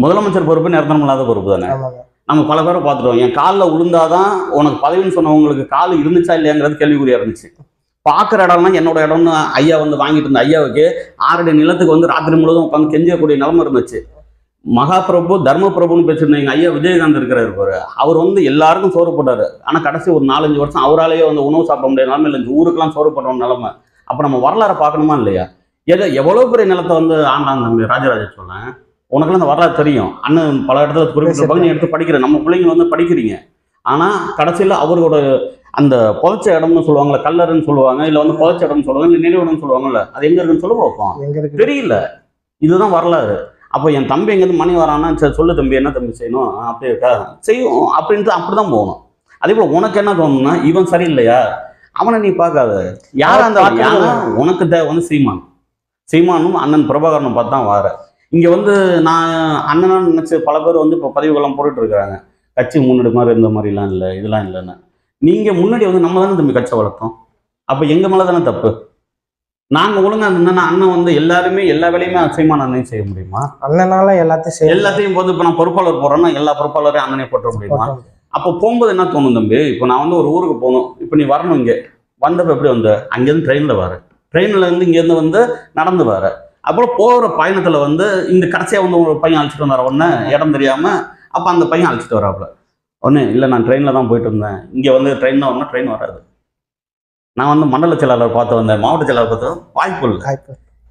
முதலமைச்சர் பொறுப்பு நிரந்தரம் இல்லாத பொறுப்பு தானே. நம்ம பல பேரை பார்த்துட்டோம். என் காலில் விழுந்தாதான் உனக்கு பதவின்னு சொன்னவங்களுக்கு கால் இருந்துச்சா இல்லையாங்கிறது கேள்விக்குறியா இருந்துச்சு. பார்க்குற இடம்லாம் என்னோட இடம்னு ஐயா வந்து வாங்கிட்டு இருந்த ஐயாவுக்கு 6 அடி நிலத்துக்கு வந்து ராத்திரி முழுவதும் உட்காந்து கெஞ்சக்கூடிய நிலைமை இருந்துச்சு. மகாபிரபு தர்மபிரபுன்னு பேசியிருந்த எங்க ஐயா விஜயகாந்த் இருக்கிறாரு பாரு, அவர் வந்து எல்லாருக்கும் சோறு போட்டாரு. ஆனா கடைசி ஒரு 4-5 வருஷம் அவராலேயே வந்து உணவு சாப்பிட முடியாத நிலைமை இல்லை. ஊருக்கெல்லாம் சோறு போடுற நிலைமை. அப்ப நம்ம வரலாறு பார்க்கணுமா இல்லையா? எவ்வளவு பெரிய நிலத்தை வந்து ஆண்டான் தம்பி ராஜராஜ சோழன். உனக்குலாம் அந்த வரலாறு தெரியும். அண்ணன் பல இடத்துல குறிப்பிட்ட நீ எடுத்து படிக்கிற நம்ம பிள்ளைங்க வந்து படிக்கிறீங்க. ஆனா கடைசியில் அவரோட அந்த புதைச்ச இடம்னு சொல்லுவாங்கல்ல, கல்லறுன்னு சொல்லுவாங்க, இல்ல வந்து புதைச்ச இடம்னு சொல்லுவாங்க, இல்லை நினைவிடம்னு சொல்லுவாங்கல்ல, அது எங்க இருக்குன்னு சொல்ல பார்ப்போம். தெரியல. இதுதான் வரலாறு. அப்போ என் தம்பி எங்கேருந்து மணி வரான்னா, சரி சொல்லு தம்பி என்ன தம்பி செய்யணும், அப்படி இருக்கா செய்யும் அப்படின்ட்டு அப்படிதான் போகணும். அதே போல உனக்கு என்ன தோணும்னா, இவன் சரியில்லையா அவனை நீ பார்க்காத. யாரா இருந்தாலும் உனக்கு தேவை வந்து சீமானும் அண்ணன் பிரபாகரனும் பார்த்து தான் வார. இங்க வந்து நான் அண்ணனா நினைச்சு பல பேர் வந்து இப்போ பதிவுகள்லாம் போட்டுட்டு இருக்கிறாங்க. கட்சி முன்னாடி மாதிரி இந்த மாதிரிலாம் இல்லை, இதெல்லாம் இல்லைன்னு. நீங்க முன்னாடி வந்து நம்ம தானே தம்பி கட்சி வளர்த்தோம். அப்ப எங்க மேல தானே தப்பு. நாங்க ஒழுங்கா இருந்தோம்னா அண்ணன் வந்து எல்லாருமே எல்லா வேலையுமே சீமான் அண்ணன் செய்ய முடியுமா? அண்ணனால எல்லாத்தையும் வந்து இப்ப நான் பொறுப்பாளர் போறேன்னா எல்லா பொறுப்பாளரையும் அண்ணனே போட்ட முடியுமா? அப்போ போகும்போது என்ன தோணும் தம்பி, இப்போ நான் வந்து ஒரு ஊருக்கு போகணும், இப்போ நீ வரணும், இங்கே வந்தப்போ எப்படி வந்த? அங்கேருந்து ட்ரெயினில் வர, ட்ரெயினில் இருந்து இங்கேருந்து வந்து நடந்து வர, அப்புறம் போகிற பயணத்தில் வந்து இந்த கடைசியாக வந்து ஒரு பையன் அழைச்சிட்டு வந்தார ஒன்று இடம் தெரியாமல். அப்போ அந்த பையன் அழைச்சிட்டு வராப்புல ஒன்று, இல்லை நான் ட்ரெயினில் தான் போயிட்டு இருந்தேன், இங்கே வந்து ட்ரெயின் தான் வரணும், ட்ரெயின் வராது, நான் வந்து மண்டல செயலாளர் பார்த்து வந்தேன், மாவட்ட செயலாளர் பார்த்து வாய்ப்பு இல்லை.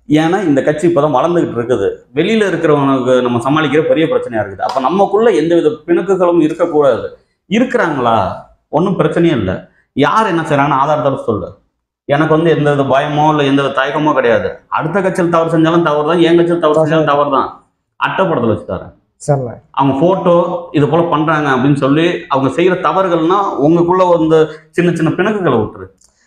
ஏன்னா இந்த கட்சி இப்போதான் வளர்ந்துகிட்டு இருக்குது. வெளியில இருக்கிறவனுக்கு நம்ம சமாளிக்கிற பெரிய பிரச்சனையா இருக்குது. அப்போ நமக்குள்ள எந்தவித பிணக்குகளும் இருக்கக்கூடாது. இருக்கிறாங்களா? ஒன்றும் பிரச்சனையும் இல்லை. யார் என்ன செய்யறாங்கன்னு ஆதாரத்தோட சொல்லு. எனக்கு வந்து எந்த வித பயமோ இல்லை எந்த வித தயக்கமோ கிடையாது. அடுத்த கட்சியில் தவறு செஞ்சாலும் தவறு தான், என் கட்சியில் தவறு செஞ்சாலும் தவறு தான். அட்டைப்படத்தில் வச்சு தரேன். அவங்க போட்டோ இது போல பண்றாங்க அப்படின்னு சொல்லி அவங்க செய்யற தவறுகள்னா உங்களுக்குள்ள வந்து சின்ன சின்ன பிணக்குகளை விட்டுரு.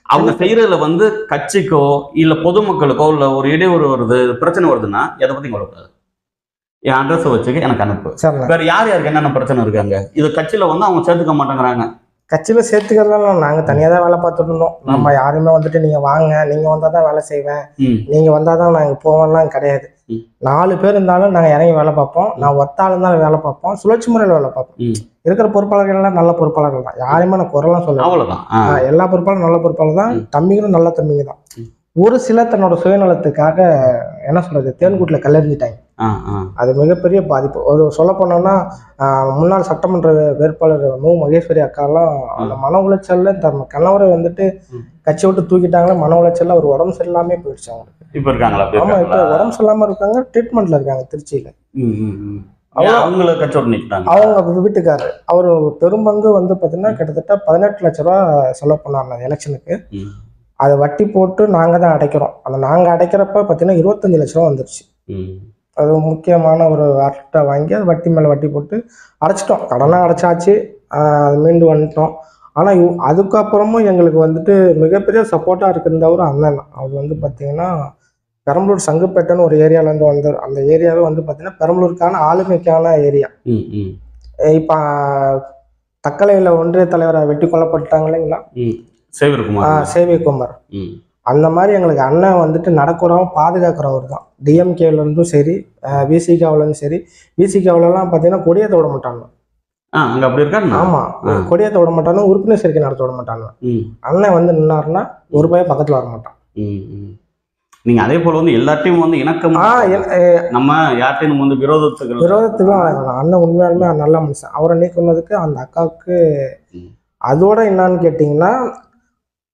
அவங்க செய்யறதுல வந்து கட்சிக்கோ இல்ல பொதுமக்களுக்கோ இல்ல ஒரு இடையூறு வருது, பிரச்சனை வருதுன்னா எதை பத்தி கொடுக்காது. என் அட்ரஸ் வச்சுக்க எனக்கு அனுப்பு. வேற யார் யாருக்கு என்னென்ன பிரச்சனை இருக்காங்க, இது கட்சியில வந்து அவங்க சேர்த்துக்க மாட்டேங்கிறாங்க. கட்சியில சேர்த்துக்கிறதுலாம் நாங்க தனியா தான் வேலை பார்த்துட்டு இருந்தோம். நம்ம யாருமே வந்துட்டு நீங்க வாங்க, நீங்க வந்தாதான் வேலை செய்வேன், நீங்க வந்தாதான் நாங்க போவோம்லாம் கிடையாது. 4 பேர் இருந்தாலும் நாங்க இறங்கி வேலை பார்ப்போம். நான் ஒத்தாள் இருந்தாலும் வேலை பார்ப்போம், சுழற்சி முறையில் வேலை பார்ப்போம். இருக்கிற பொறுப்பாளர்கள் எல்லாம் நல்ல பொறுப்பாளர்கள் தான். யாரையுமே நான் குரலாம் சொல்ல, அவ்வளவுதான். எல்லா பொறுப்பாளரும் நல்ல பொறுப்பாளர் தான். தம்பிகளும் நல்ல தம்பிங்க தான். ஒரு சிலர் தன்னோட சுயநலத்துக்காக என்ன சொல்றது தேன்கூட்டில் கல்லெறிஞ்சிட்டாங்க. அது மிகப்பெரிய பாதிப்பு. ஒரு சொல்ல போனோம்னா முன்னாள் சட்டமன்ற வேட்பாளர் மு. மகேஸ்வரி அக்காலாம் அந்த மன உளைச்சல்ல தன் கணவரை வந்துட்டு கட்சி விட்டு தூக்கிட்டாங்களே, மன உளைச்சல்ல அவர் உடம்பு சரியில்லாமே போயிடுச்சு அவங்களுக்கு. இப்ப இருக்காங்களா? ஆமா, இப்ப உடம்பு சரியில்லாம இருக்காங்க, ட்ரீட்மெண்ட்ல இருக்காங்க திருச்சியில. அவங்க வீட்டுக்காரரு அவரு பெரும்பங்கு வந்து பாத்தீங்கன்னா கிட்டத்தட்ட 18 லட்ச ரூபா செலவு பண்ணாங்க எலெக்ஷனுக்கு. அதை வட்டி போட்டு நாங்க தான் அடைக்கிறோம். அந்த நாங்க அடைக்கிறப்ப பாத்தீங்கன்னா 25 லட்ச ரூபா வந்துருச்சு. அது முக்கியமான ஒரு ஆர்ட்டை வாங்கி அது வட்டி மேல வட்டி போட்டு அடைச்சிட்டோம். கடனாக அடைச்சாச்சு, அது மீண்டு வந்துட்டோம். ஆனா அதுக்கப்புறமும் எங்களுக்கு வந்துட்டு மிகப்பெரிய சப்போர்ட்டா இருக்கிறவர் அண்ணன் தான். அவர் வந்து பாத்தீங்கன்னா பெரம்பலூர் சங்குப்பேட்டைன்னு ஒரு ஏரியாவிலேருந்து வந்தார். அந்த ஏரியாவே வந்து பார்த்தீங்கன்னா பெரம்பலூருக்கான ஆளுமைக்கான ஏரியா. இப்போ தக்கலையில் ஒன்றிய தலைவரை வெட்டி கொல்லப்பட்டாங்க இல்லைங்களா, சேவிக்குமார். அந்த மாதிரி எங்களுக்கு அண்ணன் வந்துட்டு நடக்கூடாம பாதுகாக்கிறவர் தான். டிஎம்கேலேருந்தும் சரி, விசிகாவிலேருந்து சரி. விசிகாவிலலாம் பார்த்தீங்கன்னா கொடியேற்ற விட மாட்டாங்க. ஆமா, கொடியேற்ற விட மாட்டாங்க, உறுப்பினர் சேர்க்கை நடத்த விட மாட்டாங்க. அண்ணன் வந்து நின்னாருன்னா ஒரு பையன் பக்கத்தில் வர மாட்டான். நீங்க அதே போல வந்து எல்லாத்தையும் வந்து இணக்கம், நம்ம யார்ட்டையும் வந்து விரோதத்துக்கு அண்ணன் உண்மையாலுமே நல்ல மனுஷன். அவரை நீக்கினதுக்கு அந்த அக்காவுக்கு அதோட என்னன்னு கேட்டிங்கன்னா,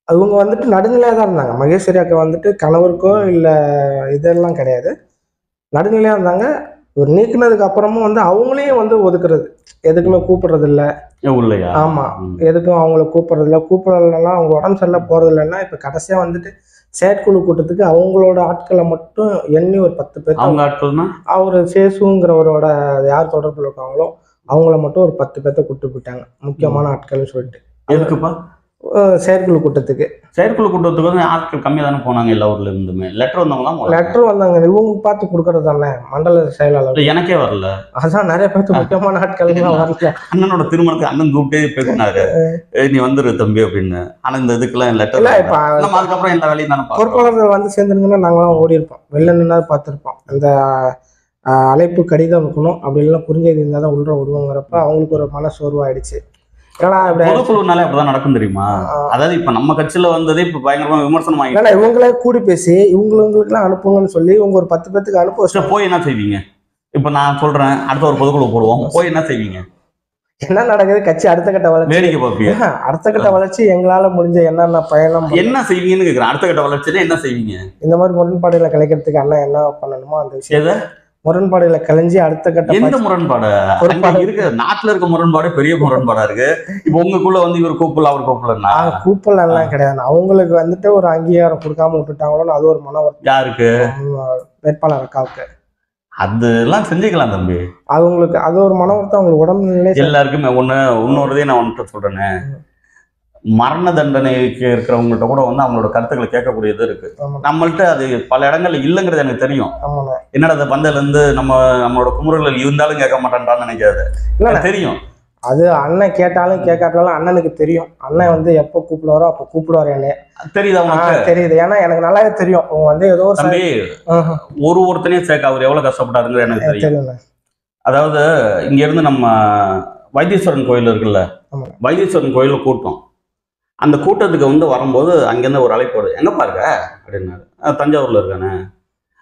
அவங்க வந்துட்டு நடுநிலையாக தான் இருந்தாங்க. மகேஸ்வரி அக்கா வந்துட்டு கணவருக்கோ இல்லை இதெல்லாம் கிடையாது, நடுநிலையாக இருந்தாங்க. ஒரு நீக்கினதுக்கு அப்புறமும் வந்து அவங்களையும் வந்து ஒதுக்குறது, எதுக்குமே கூப்பிடுறது இல்லை. ஆமா, எதுக்கும் அவங்கள கூப்பிடுறது இல்லை. கூப்பிடலாம் அவங்க உடம்பு சரியில்லை போறது இல்லைன்னா, இப்போ கடைசியாக வந்துட்டு செயற்குழு கூட்டத்துக்கு அவங்களோட ஆட்களை மட்டும் எண்ணி ஒரு 10 பேர், அவங்க ஆட்கள்னா அவர் சேசுங்கிறவரோட யார் தொடர்பில் இருக்காங்களோ அவங்கள மட்டும் ஒரு 10 பேர்த்த கூப்பிட்டு போயிட்டாங்க, முக்கியமான ஆட்கள்னு சொல்லிட்டு. எதுக்குப்பா? செயற்குழு கூட்டத்துக்கு. செயற்குழு கூட்டத்துக்கு வந்து ஆட்கள் கம்மியாக தானே போனாங்க எல்லா ஊர்ல இருந்துமே. லெட்டர் வந்தவங்க லெட்டர் வந்தாங்க, இவங்க பார்த்து கொடுக்கறது தானே மண்டல செயலாளர். எனக்கே வரல, அதான் நிறைய பேருக்கு முக்கியமான ஆட்கள் வரல. அண்ணனோட திருமணத்துக்கு அண்ணன் கூப்பிட்டே பேசினாரு, நீ வந்துரு தம்பி அப்படின்னு. ஆனா இந்த இதுக்கெல்லாம் லெட்டர் இல்லை. இப்போ அதுக்கப்புறம் எல்லா வேலையும் தானே பொறுப்பாளர்கள் வந்து சேர்ந்துருங்கன்னா நாங்களாம் ஓடி இருப்போம், வெளில நின்னாவது பார்த்துருப்போம். இந்த அழைப்பு கடிதம் இருக்கணும், அப்படி இல்லைன்னா குறுஞ்செய்தி இருந்தால் தான் உள்ள விடுவோங்கிறப்ப அவங்களுக்கு ஒரு மன சோர்வாயிடுச்சு. பொதுக்குழுனாலே அப்படிதான் நடக்கும் தெரியுமா? அதாவது இப்ப நம்ம கட்சியில வந்ததே இப்ப பயங்கரமா விமர்சனம் ஆகிட்டு, இவங்களே கூடி பேசி இவங்களுக்குலாம் அனுப்புங்கன்னு சொல்லி இவங்க ஒரு 10 பேத்துக்கு அனுப்ப வச்சு போய் என்ன செய்வீங்க? இப்ப நான் சொல்றேன், அடுத்த ஒரு பொதுக்குழு போடுவோம், போய் என்ன செய்வீங்க? என்ன நடக்குது? கட்சி அடுத்த கட்ட வளர்ச்சி வேடிக்கை பார்ப்பீங்க. அடுத்த கட்ட வளர்ச்சி எங்களால முடிஞ்ச என்னென்ன பயணம் என்ன செய்வீங்கன்னு கேக்குறேன். அடுத்த கட்ட வளர்ச்சினா என்ன செய்வீங்க? இந்த மாதிரி முரண்பாடுகளை கலைக்கிறதுக்கு அண்ணா என்ன பண்ணணுமோ அந்த விஷயம், முரண்பாடுகளை கலைஞ்சி அடுத்த கட்ட. எந்த முரண்பாடு இருக்கு? நாட்டுல இருக்க முரண்பாடு பெரிய முரண்பாடா இருக்கு. இப்ப உங்களுக்குள்ள வந்து இவர் கூப்பிடல அவர் கூப்பிடலன்னா கூப்பிடல எல்லாம் கிடையாது. அவங்களுக்கு வந்துட்டு ஒரு அங்கீகாரம் கொடுக்காம விட்டுட்டாங்களோன்னு அது ஒரு மன வருத்தம். யாருக்கு? வேட்பாளர் அக்காவுக்கு. அதெல்லாம் செஞ்சுக்கலாம் தம்பி, அவங்களுக்கு அது ஒரு மன வருத்தம். அவங்களுக்கு உடம்பு நிலை எல்லாருக்குமே இன்னொருதே நான் வந்துட்டு சொல்றேன்னு, மரண தண்டனைக்கு இருக்கிறவங்கள்ட்ட கூட வந்து அவங்களோட கருத்துக்களை கேட்கக்கூடியது இருக்கு. நம்மள்ட்ட அது பல இடங்கள்ல இல்லைங்கிறது எனக்கு தெரியும். என்னடா அந்த பந்தல இருந்து நம்மளோட குமுறல்கள் இருந்தாலும் கேட்க மாட்டான்றான்னு நினைக்காது, தெரியும். அது அண்ணன் கேட்டாலும் கேட்காட்டாலும் அண்ணனுக்கு தெரியும். அண்ணன் வந்து எப்போ கூப்பிடுவாரோ அப்போ கூப்பிடுவாரு. என்ன தெரியுது? தெரியுது. ஏன்னா எனக்கு நல்லாவே தெரியும். அவங்க வந்து ஏதோ ஒருத்தனையும் சேர்க்க அவர் எவ்வளவு கஷ்டப்பட்டாருன்னு எனக்கு தெரியும். அதாவது இங்க இருந்து நம்ம வைத்தீஸ்வரன் கோயில் இருக்குல்ல, வைத்தீஸ்வரன் கோயில கூட்டம். அந்த கூட்டத்துக்கு வந்து வரும்போது அங்கேருந்து ஒரு அழைப்பு வருது, எங்கப்பா இருக்க அப்படின்னாரு. தஞ்சாவூர்ல இருக்கானே.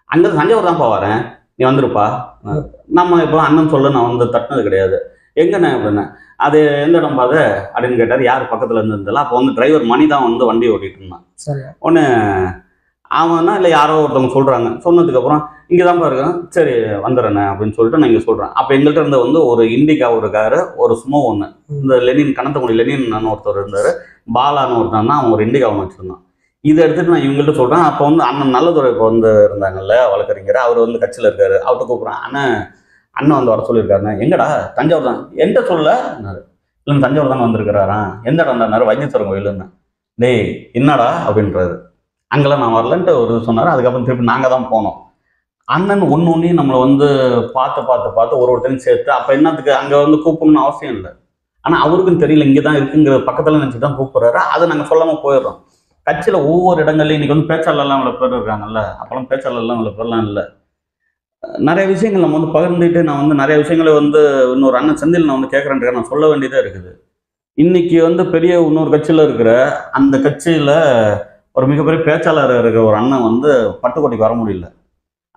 அங்கேருந்து தஞ்சாவூர் தான்ப்பா வரேன், நீ வந்துருப்பா. நம்ம இப்போ அண்ணன் சொல்ல நான் வந்து தட்டினது கிடையாது. எங்கண்ணே அப்படின்னா, அது எந்த இடம் பாது அப்படின்னு கேட்டார். யார் பக்கத்துல இருந்ததில்ல. அப்போ வந்து டிரைவர் மணி தான் வந்து வண்டி ஓட்டிட்டு இருந்தான். ஒன்று அவன்னா இல்லை யாரோ ஒருத்தவங்க சொல்றாங்க. சொன்னதுக்கப்புறம் இங்கே தான்ப்பா இருக்கேன், சரி வந்துடுறேண்ணே அப்படின்னு சொல்லிட்டு நான் இங்கே சொல்கிறேன். அப்போ எங்கள்கிட்ட இருந்த வந்து ஒரு இண்டிகா ஒரு காரு, ஒரு சுமோ ஒன்று, இந்த லெனின் கணத்தங்குடி லெனின் ஒருத்தர் இருந்தார், பாலான்னு ஒருத்தன் தான், அவன் ஒரு இண்டிகா ஒன்று வச்சுருந்தான். இதை எடுத்துகிட்டு நான் இவங்கள்ட்ட சொல்கிறேன். அப்போ வந்து அண்ணன் நல்லதுறை இப்போ வந்து இருந்தாங்கல்ல வழக்கறிஞர், அவர் வந்து கட்சியில் இருக்காரு. அவர்கிட்ட கூப்பிட்றேன், அண்ணன் வந்து வர சொல்லியிருக்காருண்ணே. எங்கடா? தஞ்சாவூர் தான். என்கிட்ட சொல்ல இல்லை, தஞ்சாவூர் தான் வந்திருக்கிறாரான். எந்த இடம் இருந்தாரு? வைத்தீஸ்வரன் கோயிலுன்னு. டேய் என்னடா அப்படின்றாரு. அங்கெல்லாம் நான் வரலன்ட்டு ஒரு சொன்னார். அதுக்கப்புறம் திருப்பி நாங்கள் தான் போனோம். அண்ணன் ஒன்றையும் நம்மளை வந்து பார்த்து ஒருத்தரையும் சேர்த்து, அப்போ என்னத்துக்கு அங்கே வந்து கூப்பிடணும்னு அவசியம் இல்லை. ஆனால் அவருக்கும் தெரியல இங்கே தான் இருக்குங்கிற பக்கத்தில் நினச்சி தான் கூப்பிட்றாரு. அதை நாங்கள் சொல்லாமல் போயிடுறோம். கட்சியில் ஒவ்வொரு இடங்கள்லையும் இன்றைக்கி வந்து பேச்சாளர்லாம் இவ்வளோ பேர் இருக்காங்கல்ல, அப்போலாம் பேச்சாளர்லாம் இவ்வளோ பேர்லாம் இல்லை. நிறைய விஷயங்கள் நம்ம வந்து பகிர்ந்துட்டு நான் வந்து நிறைய விஷயங்களை வந்து இன்னொரு அண்ணன் செந்தில் நான் வந்து கேட்குறேன், நான் சொல்ல வேண்டியதாக இருக்குது. இன்னைக்கு வந்து பெரிய இன்னொரு கட்சியில் இருக்கிற அந்த கட்சியில் ஒரு மிகப்பெரிய பேச்சாளர் இருக்கிற ஒரு அண்ணன் வந்து பட்டுக்கோட்டைக்கு வர முடியல.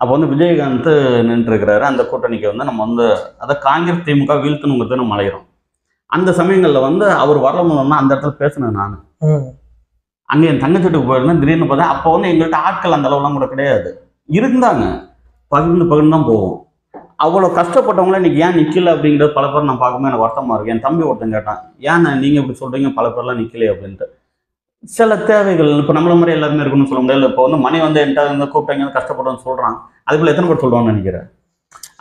அப்போ வந்து விஜயகாந்த் நின்றுருக்கிறாரு. அந்த கூட்டணிக்கு வந்து நம்ம வந்து அதை காங்கிரஸ் திமுக வீழ்த்தணுங்கிறது நம்ம அலையிறோம். அந்த சமயங்களில் வந்து அவர் வரலமுன்னா அந்த இடத்துல பேசினேன் நான். அங்கே என் தங்கச்சி வீட்டுக்கு போயிருந்தேன். திடீர்னு பார்த்தா அப்போ வந்து எங்கள்கிட்ட ஆட்கள் அந்த அளவுலாம் கூட கிடையாது. இருந்தாங்க, பகிர்ந்து தான் போவோம். அவ்வளோ கஷ்டப்பட்டவங்கள இன்னைக்கு ஏன் நிற்கல அப்படிங்கிறது பல பேர் நான் பார்க்கும்போது எனக்கு வருத்தமாக இருக்கு. என் தம்பி ஒருத்தன் கேட்டான், ஏன் நீங்கள் இப்படி சொல்கிறீங்க, பல பேர்லாம் நிற்கலையே அப்படின்ட்டு. சில தேவைகள் இப்போ நம்மள மாதிரி எல்லாருமே இருக்குன்னு சொல்ல முடியாது. இப்போ வந்து மணி வந்து என்கிட்ட வந்து கூப்பிட்டாங்க கஷ்டப்பட்டோன்னு சொல்கிறான். அதுக்குள்ள எத்தனை பேர் சொல்லுவான்னு நினைக்கிறேன்.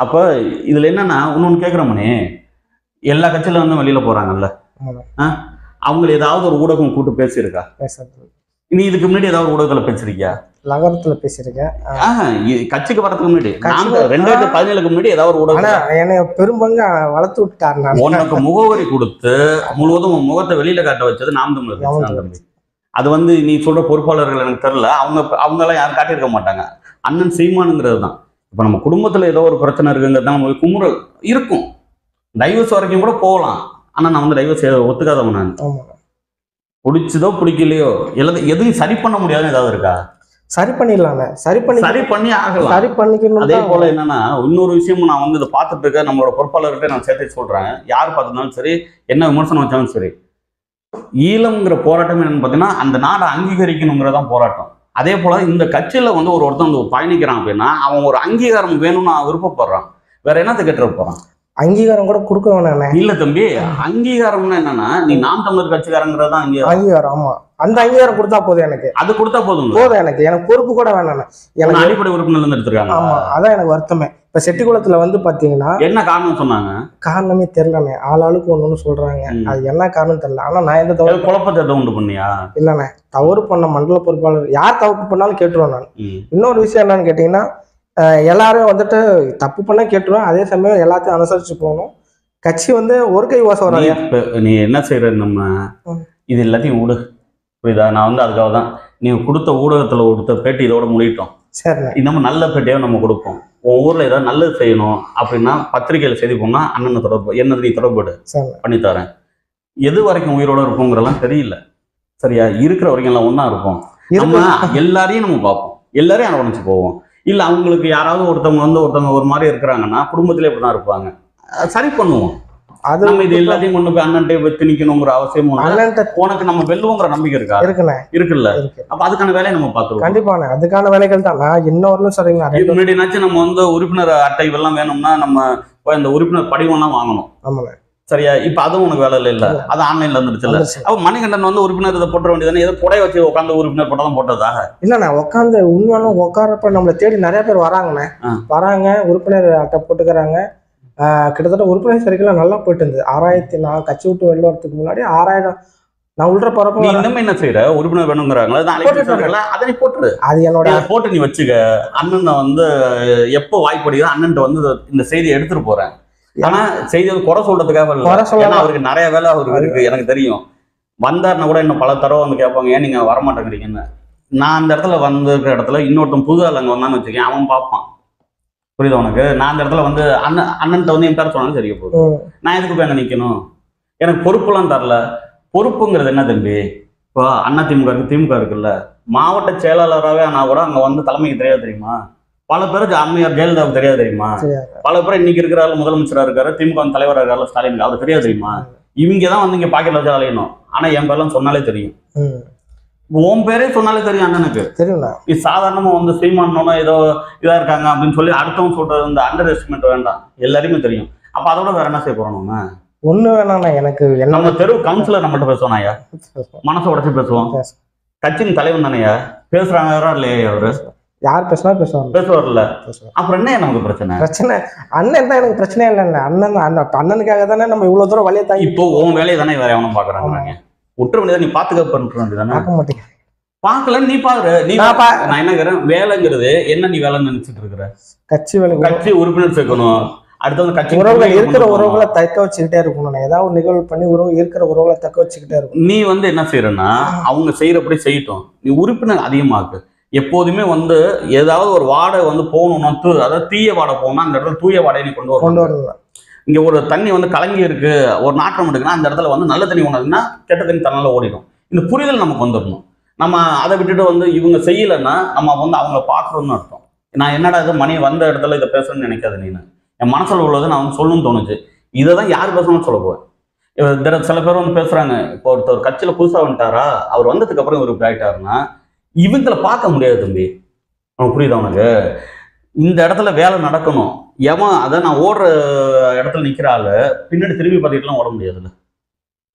அப்போ இதில் என்னன்னா இன்னொன்று கேட்குற மணி, எல்லா கட்சியில வந்து வெளியில் போகிறாங்கல்ல, அவங்களை ஏதாவது ஒரு ஊடகம் கூட்டு பேசியிருக்கா? நீ இதுக்கு முன்னாடி ஏதாவது ஊடகத்தில் பேசிருக்கியா? நகரத்துல பேசியிருக்கேன். கட்சிக்கு வரதுக்கு முன்னாடி 2017க்கு முன்னாடி ஏதாவது ஒரு ஊடகம் என்னை பெரும்பங்க வளர்த்து விட்டாரு. உனக்கு முகவரி கொடுத்து முழுவதும் முகத்தை வெளியில காட்ட வச்சது நாம் தமிழர். அது வந்து நீ சொல்ற பொறுப்பாளர்கள் எனக்கு தெரியல, அவங்க எல்லாம் யாரும் காட்டியிருக்க மாட்டாங்க. அண்ணன் சீமானுங்கிறது தான். இப்ப நம்ம குடும்பத்துல ஏதோ ஒரு பிரச்சனை இருக்குங்கிறது தான் நம்ம குமுறல் இருக்கும். டைவர்ஸ் வரைக்கும் கூட போகலாம். ஆனா நான் வந்து டைவர்ஸ் ஒத்துக்காதவன். நான் பிடிச்சதோ பிடிக்கலையோ எதுவும் சரி பண்ண முடியாதுன்னு ஏதாவது இருக்கா? சரி பண்ணிடலாங்க. சரி பண்ணி ஆகலாம். சரி பண்ணிக்கணும். அதே போல என்னன்னா இன்னொரு விஷயமும் நான் வந்து இதை பார்த்துட்டு இருக்க நம்மளோட பொறுப்பாளர்கிட்ட நான் சேர்த்து சொல்றேன். யார் பார்த்திருந்தாலும் சரி, என்ன விமர்சனம் வச்சாலும் சரி, ஈழம்ங்கிற போராட்டம் என்னன்னு பார்த்தீங்கன்னா அந்த நாடை அங்கீகரிக்கணுங்கிறதான் போராட்டம். அதே போல இந்த கட்சியில வந்து ஒருத்தன் வந்து பயணிக்கிறான் அப்படின்னா அவன் ஒரு அங்கீகாரம் வேணும்னு விருப்பப்படுறான். வேற என்னத்தை கேட்டு போறான்? அங்கீகாரம் கூட கொடுக்க வேணாம். இல்ல தம்பி, அங்கீகாரம்னா என்னன்னா நீ நாம் தமிழர் கட்சிக்காரங்கிறதா அங்கீகாரம். ஆமா, அந்த அங்கீகாரம் கொடுத்தா போதும். எனக்கு அது கொடுத்தா போதும். எனக்கு பொறுப்பு கூட வேணாம். எனக்கு அடிப்படை உறுப்பினர் இருந்து எடுத்துருக்காங்க. ஆமா, அதான் எனக்கு வருத்தமே. இப்ப செட்டிக்குளத்துல வந்து பாத்தீங்கன்னா என்ன காரணம் சொன்னாங்க? காரணமே தெரியலண்ணே. ஆளாளுக்கு ஒண்ணு சொல்றாங்க. அது என்ன காரணம் தெரியல. ஆனா நான் எந்த தவறு குழப்பத்தை உண்டு பண்ணியா? இல்லண்ணே, தவறு பண்ண மண்டல பொறுப்பாளர் யார் தவறு பண்ணாலும் கேட்டுருவேன் நான். இன்னொரு விஷயம் என்னன்னு கேட்டீங்கன்னா, எல்லாரும் வந்துட்டு தப்பு பண்ண கேட்டுருவேன். அதே சமயம் எல்லாத்தையும் அனுசரிச்சு போகணும். கட்சி வந்து ஒரு கை ஓசை வராது. நீ என்ன செய்யற, நம்ம இது எல்லாத்தையும் விடு, புரியுதா? நான் வந்து அதுக்காக தான் நீ கொடுத்த ஊடகத்துல கொடுத்த பேட்டி இதோட முடிட்டோம். சரி, இன்னமும் நல்ல பேட்டியாக நம்ம கொடுப்போம். உன் ஊர்ல ஏதாவது நல்லது செய்யணும் அப்படின்னா பத்திரிகையில செய்தி போனா அண்ணனை தொடர்பு என்னது நீ தொடர்பு பண்ணித்தரேன். எது வரைக்கும் உயிரோட இருப்போங்கிறதெல்லாம் தெரியல, சரியா? இருக்கிற வரைக்கும் எல்லாம் ஒன்னா இருப்போம். நம்ம எல்லாரையும் நம்ம பார்ப்போம், எல்லாரையும் அரவணைச்சு போவோம். இல்லை அவங்களுக்கு யாராவது ஒருத்தவங்க ஒரு மாதிரி இருக்கிறாங்கன்னா குடும்பத்திலே இப்படிதான் இருப்பாங்க. சரி பண்ணுவோம். அது நம்ம இது எல்லாத்தையும் கொண்டு போய் அண்ணன்ட்டே வச்சு நிக்கணுங்கிற அவசியம் உனக்கு நம்ம வெல்லுவோங்கிற நம்பிக்கை இருக்கா? இருக்குல்ல. அப்ப அதுக்கான வேலையை நம்ம பார்த்துருவோம். கண்டிப்பான அதுக்கான வேலைகள் தான். நான் இன்னொரு சரிங்களா, முன்னாடினாச்சும் நம்ம வந்து உறுப்பினர் அட்டை எல்லாம் வேணும்னா நம்ம இந்த உறுப்பினர் படிவம்லாம் வாங்கணும். ஆமாங்க, சரியா? இப்ப அதுவும் உனக்கு வேலை இல்ல, அது ஆன்லைன்ல வந்துருச்சு இல்ல. அப்ப மணிகண்டன் வந்து உறுப்பினர் இதை போட்ட வேண்டியதானே, ஏதோ புடைய வச்சு உட்காந்து உறுப்பினர் போட்டதான் போட்டதாக இல்லண்ணா. உட்காந்து உண்மையான உட்காரப்ப நம்மளை தேடி நிறைய பேர் வராங்கண்ணே. வராங்க, உறுப்பினர் அட்டை போட்டுக்கிறாங்க. கிட்டத்தட்ட உறுப்பினர் சரிக்கெல்லாம் நல்லா போயிட்டு இருந்தது. 6000 நான் கட்சி விட்டு வெளில வரதுக்கு முன்னாடி 6000 நான் உள்ள போறப்ப இன்னும் என்ன செய்யற, உறுப்பினர் வேணுங்கிறாங்களா அதை போட்டுரு. அது என்னோட போட்டு நீ வச்சுக்க. அண்ணன் வந்து எப்போ வாய்ப்படுதோ அண்ணன் வந்து இந்த செய்தியை எடுத்துட்டு போறேன். ஆனா செய்தி குறை சொல்றதுக்காக அவருக்கு நிறைய வேலை அவருக்கு இருக்கு, எனக்கு தெரியும். வந்தாருன்னா கூட இன்னும் பல தடவை வந்து கேட்பாங்க, ஏன் நீங்க வரமாட்டேங்கிறீங்கன்னு. நான் அந்த இடத்துல வந்திருக்கிற இடத்துல இன்னொருத்தன் புது ஆள் அங்க வந்தான்னு வச்சுக்கேன், அவன் பார்ப்பான். புரியுது உனக்கு? நான் அந்த இடத்துல வந்து அண்ணன்ட்ட வந்து என் பேர சொன்னாலும் சரியா போதும். நான் எதுக்கு போய் அங்க நிக்கணும்? எனக்கு பொறுப்புலாம் தரல. பொறுப்புங்கிறது என்ன தம்பி? இப்போ அண்ணா திமுக இருக்கு, திமுக இருக்குல்ல, மாவட்ட செயலாளராகவே ஆனா கூட அங்க வந்து தலைமைக்கு தெரியாது தெரியுமா? பல பேருக்கு அம்மையார் ஜெயலலிதாவுக்கு தெரியாது தெரியுமா? பல பேர் இன்னைக்கு இருக்கிறாரு, முதலமைச்சராக இருக்காரு, திமுக தலைவராக இருக்காரு ஸ்டாலின், அவருக்கு தெரியாது தெரியுமா? இவங்க தான் வந்து இங்க பாக்கெட்ல வச்சு அலையணும். ஆனா என் பேர்லாம் சொன்னாலே தெரியும், உன் பேரே சொன்னாலே தெரியும் அண்ணனுக்கு. இது சாதாரணமா வந்து சீமானோன்னா ஏதோ இதா இருக்காங்க அப்படின்னு சொல்லி அடுத்தவங்க சொல்றது இந்த அண்டர் எஸ்டிமேட் வேண்டாம், எல்லாருமே தெரியும். அப்ப அதோட வேற என்ன செய்ய போறோம்? நம்ம ஒண்ணு வேணாண்ணா. எனக்கு நம்ம தெரு கவுன்சிலர் நம்மகிட்ட பேசுவோம் ஐயா, மனசை உடச்சு பேசுவோம். கட்சியின் தலைவன் தானேயா பேசுறாங்க இல்லையா? அவரு யார் பேசினா பேசுவார்ல. அப்புறம் என்ன நமக்கு பிரச்சனை? அண்ணன் தான் எனக்கு பிரச்சனையே இல்லைல்ல. அண்ணனுக்காக தானே நம்ம இவ்வளவு தூரம் வழியை தாங்கி. இப்போ உன் வேலையை தானே வேற எவனும் பாக்குறாங்க. விட்டுற வேண்டியதான், நீ பாத்துக்க மாட்டேங்க. பாக்கல நீ பாரு. நான் என்ன கேக்குறேன், வேலைங்கிறது என்ன? நீ வேலைன்னு நினைச்சிட்டு இருக்கிற கட்சி வேலை, கட்சி உறுப்பினர் சேர்க்கணும். அடுத்தவங்க கட்சி உறவுகள் இருக்கிற உறவுகளை தக்க வச்சுக்கிட்டே இருக்கணும். ஏதாவது ஒரு நிகழ்வு பண்ணி இருக்கிற உறவுகளை தக்க வச்சுக்கிட்டே இருக்கும். நீ வந்து என்ன செய்யறன்னா அவங்க செய்யறபடி செய்யட்டும், நீ உறுப்பினர் அதிகமாக்கு. எப்போதுமே வந்து ஏதாவது ஒரு வாடை வந்து போகணும்னா அதாவது தீய வாடை போகணும்னா அந்த இடத்துல தூய வாடையை நீ கொண்டு வரணும். இங்க ஒரு தண்ணி வந்து கலங்கி இருக்கு, ஒரு நாற்றம் இருக்குன்னா அந்த இடத்துல வந்து நல்ல தண்ணி ஒண்ணுன்னா கெட்ட தண்ணி தன்னால ஓடிடும். இந்த புரிதல் நமக்கு வந்துடணும். நம்ம அதை விட்டுட்டு வந்து இவங்க செய்யலைன்னா நம்ம வந்து அவங்கள பார்க்குறோம்னு அர்த்தம். நான் என்னடா இது மணி வந்த இடத்துல இதை பேசுறேன்னு நினைக்காது நீனு. என் மனசுல உள்ளதை நான் வந்து சொல்லணும்னு தோணுச்சு. இதை தான் யார் பேசணும்னு சொல்ல போவேன். சில பேர் வந்து பேசுறாங்க, இப்போ ஒருத்தர் கட்சியில புதுசா வந்துட்டாரா, அவர் வந்ததுக்கு அப்புறம் இவர் இப்படி ஆயிட்டாருன்னா இவங்களை பார்க்க முடியாது தம்பி. அவனுக்கு புரியுதா உனக்கு? இந்த இடத்துல வேலை நடக்கணும். எவன் அதை நான் ஓடுற இடத்துல நிக்கிற ஆளு பின்னாடி திரும்பி பார்த்துட்டுலாம் ஓட முடியாதுல்ல.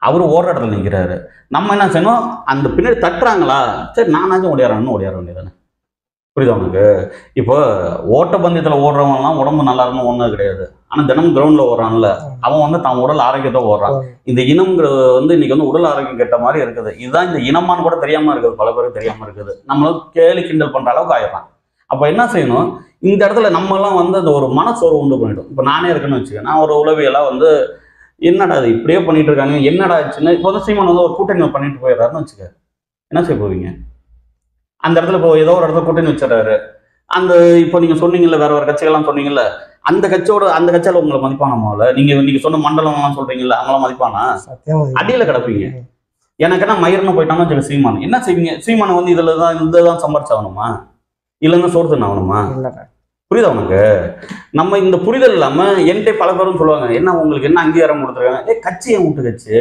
அவரு ஓடுற இடத்துல நிற்கிறாரு. நம்ம என்ன செய்யணும், அந்த பின்னாடி தட்டுறாங்களா, சரி நானாச்சும் ஓடியாரன்னு ஓடியார வேண்டியதானே. புரியுதா உனக்கு? இப்போ ஓட்டப்பந்தயத்தில் ஓடுறவங்கலாம் உடம்பு நல்லா இருக்கணும் ஒன்றும் கிடையாது. ஆனால் தினமும் கிரவுண்டில் ஓடுறான்ல, அவன் வந்து தான் உடல் ஆரோக்கியத்தை ஓடுறான். இந்த இனம்ங்கிறது வந்து இன்னைக்கு வந்து உடல் ஆரோக்கியம் கெட்ட மாதிரி இருக்குது. இதுதான் இந்த இனமானு கூட தெரியாமல் இருக்குது, பல பேருக்கு தெரியாமல் இருக்குது. நம்மளும் கேலி கிண்டல் பண்ணுற அளவுக்கு ஆயிடுறான். அப்போ என்ன செய்யணும், இந்த இடத்துல நம்மலாம் வந்து அந்த ஒரு மனசோர்வு உண்டு பண்ணிடும். இப்போ நானே இருக்குன்னு வச்சுக்கேன், நான் ஒரு உளவியெல்லாம் வந்து என்னடா அது இப்படியே பண்ணிட்டு இருக்காங்க, என்னடா ஆச்சுன்னு. இப்போ வந்து சீமான் வந்து ஒரு கூட்டணி பண்ணிட்டு போயிடுறாருன்னு வச்சுக்க, என்ன செய்ய போவீங்க? அந்த இடத்துல இப்போ ஏதோ ஒரு இடத்துல கூட்டணி வச்சிடறாரு. அந்த இப்போ நீங்க சொன்னீங்கல்ல, வேற ஒரு கட்சிகள்லாம் சொன்னீங்கல்ல, அந்த கட்சியால உங்களை மதிப்பானா? முதல்ல நீங்க சொன்ன மண்டலம் எல்லாம் சொல்றீங்கல்ல, அவங்களாம் மதிப்பானா? அடியில கிடப்பீங்க. எனக்கு என்ன மயிர்னு போயிட்டான்னு வச்சுக்க சீமான், என்ன செய்வீங்க? சீமானை வந்து இதுதான் சம்பாரிச்சாகணுமா, இல்லைன்னா சோறு தின்னு ஆகணுமா? புரியுதா உனக்கு? நம்ம இந்த புரிதல் இல்லாம என்கிட்ட பல பேரும் சொல்லுவாங்க, என்ன உங்களுக்கு என்ன அங்கீகாரம் கொடுத்துருக்காங்க? கட்சி என் வீட்டு கட்சி,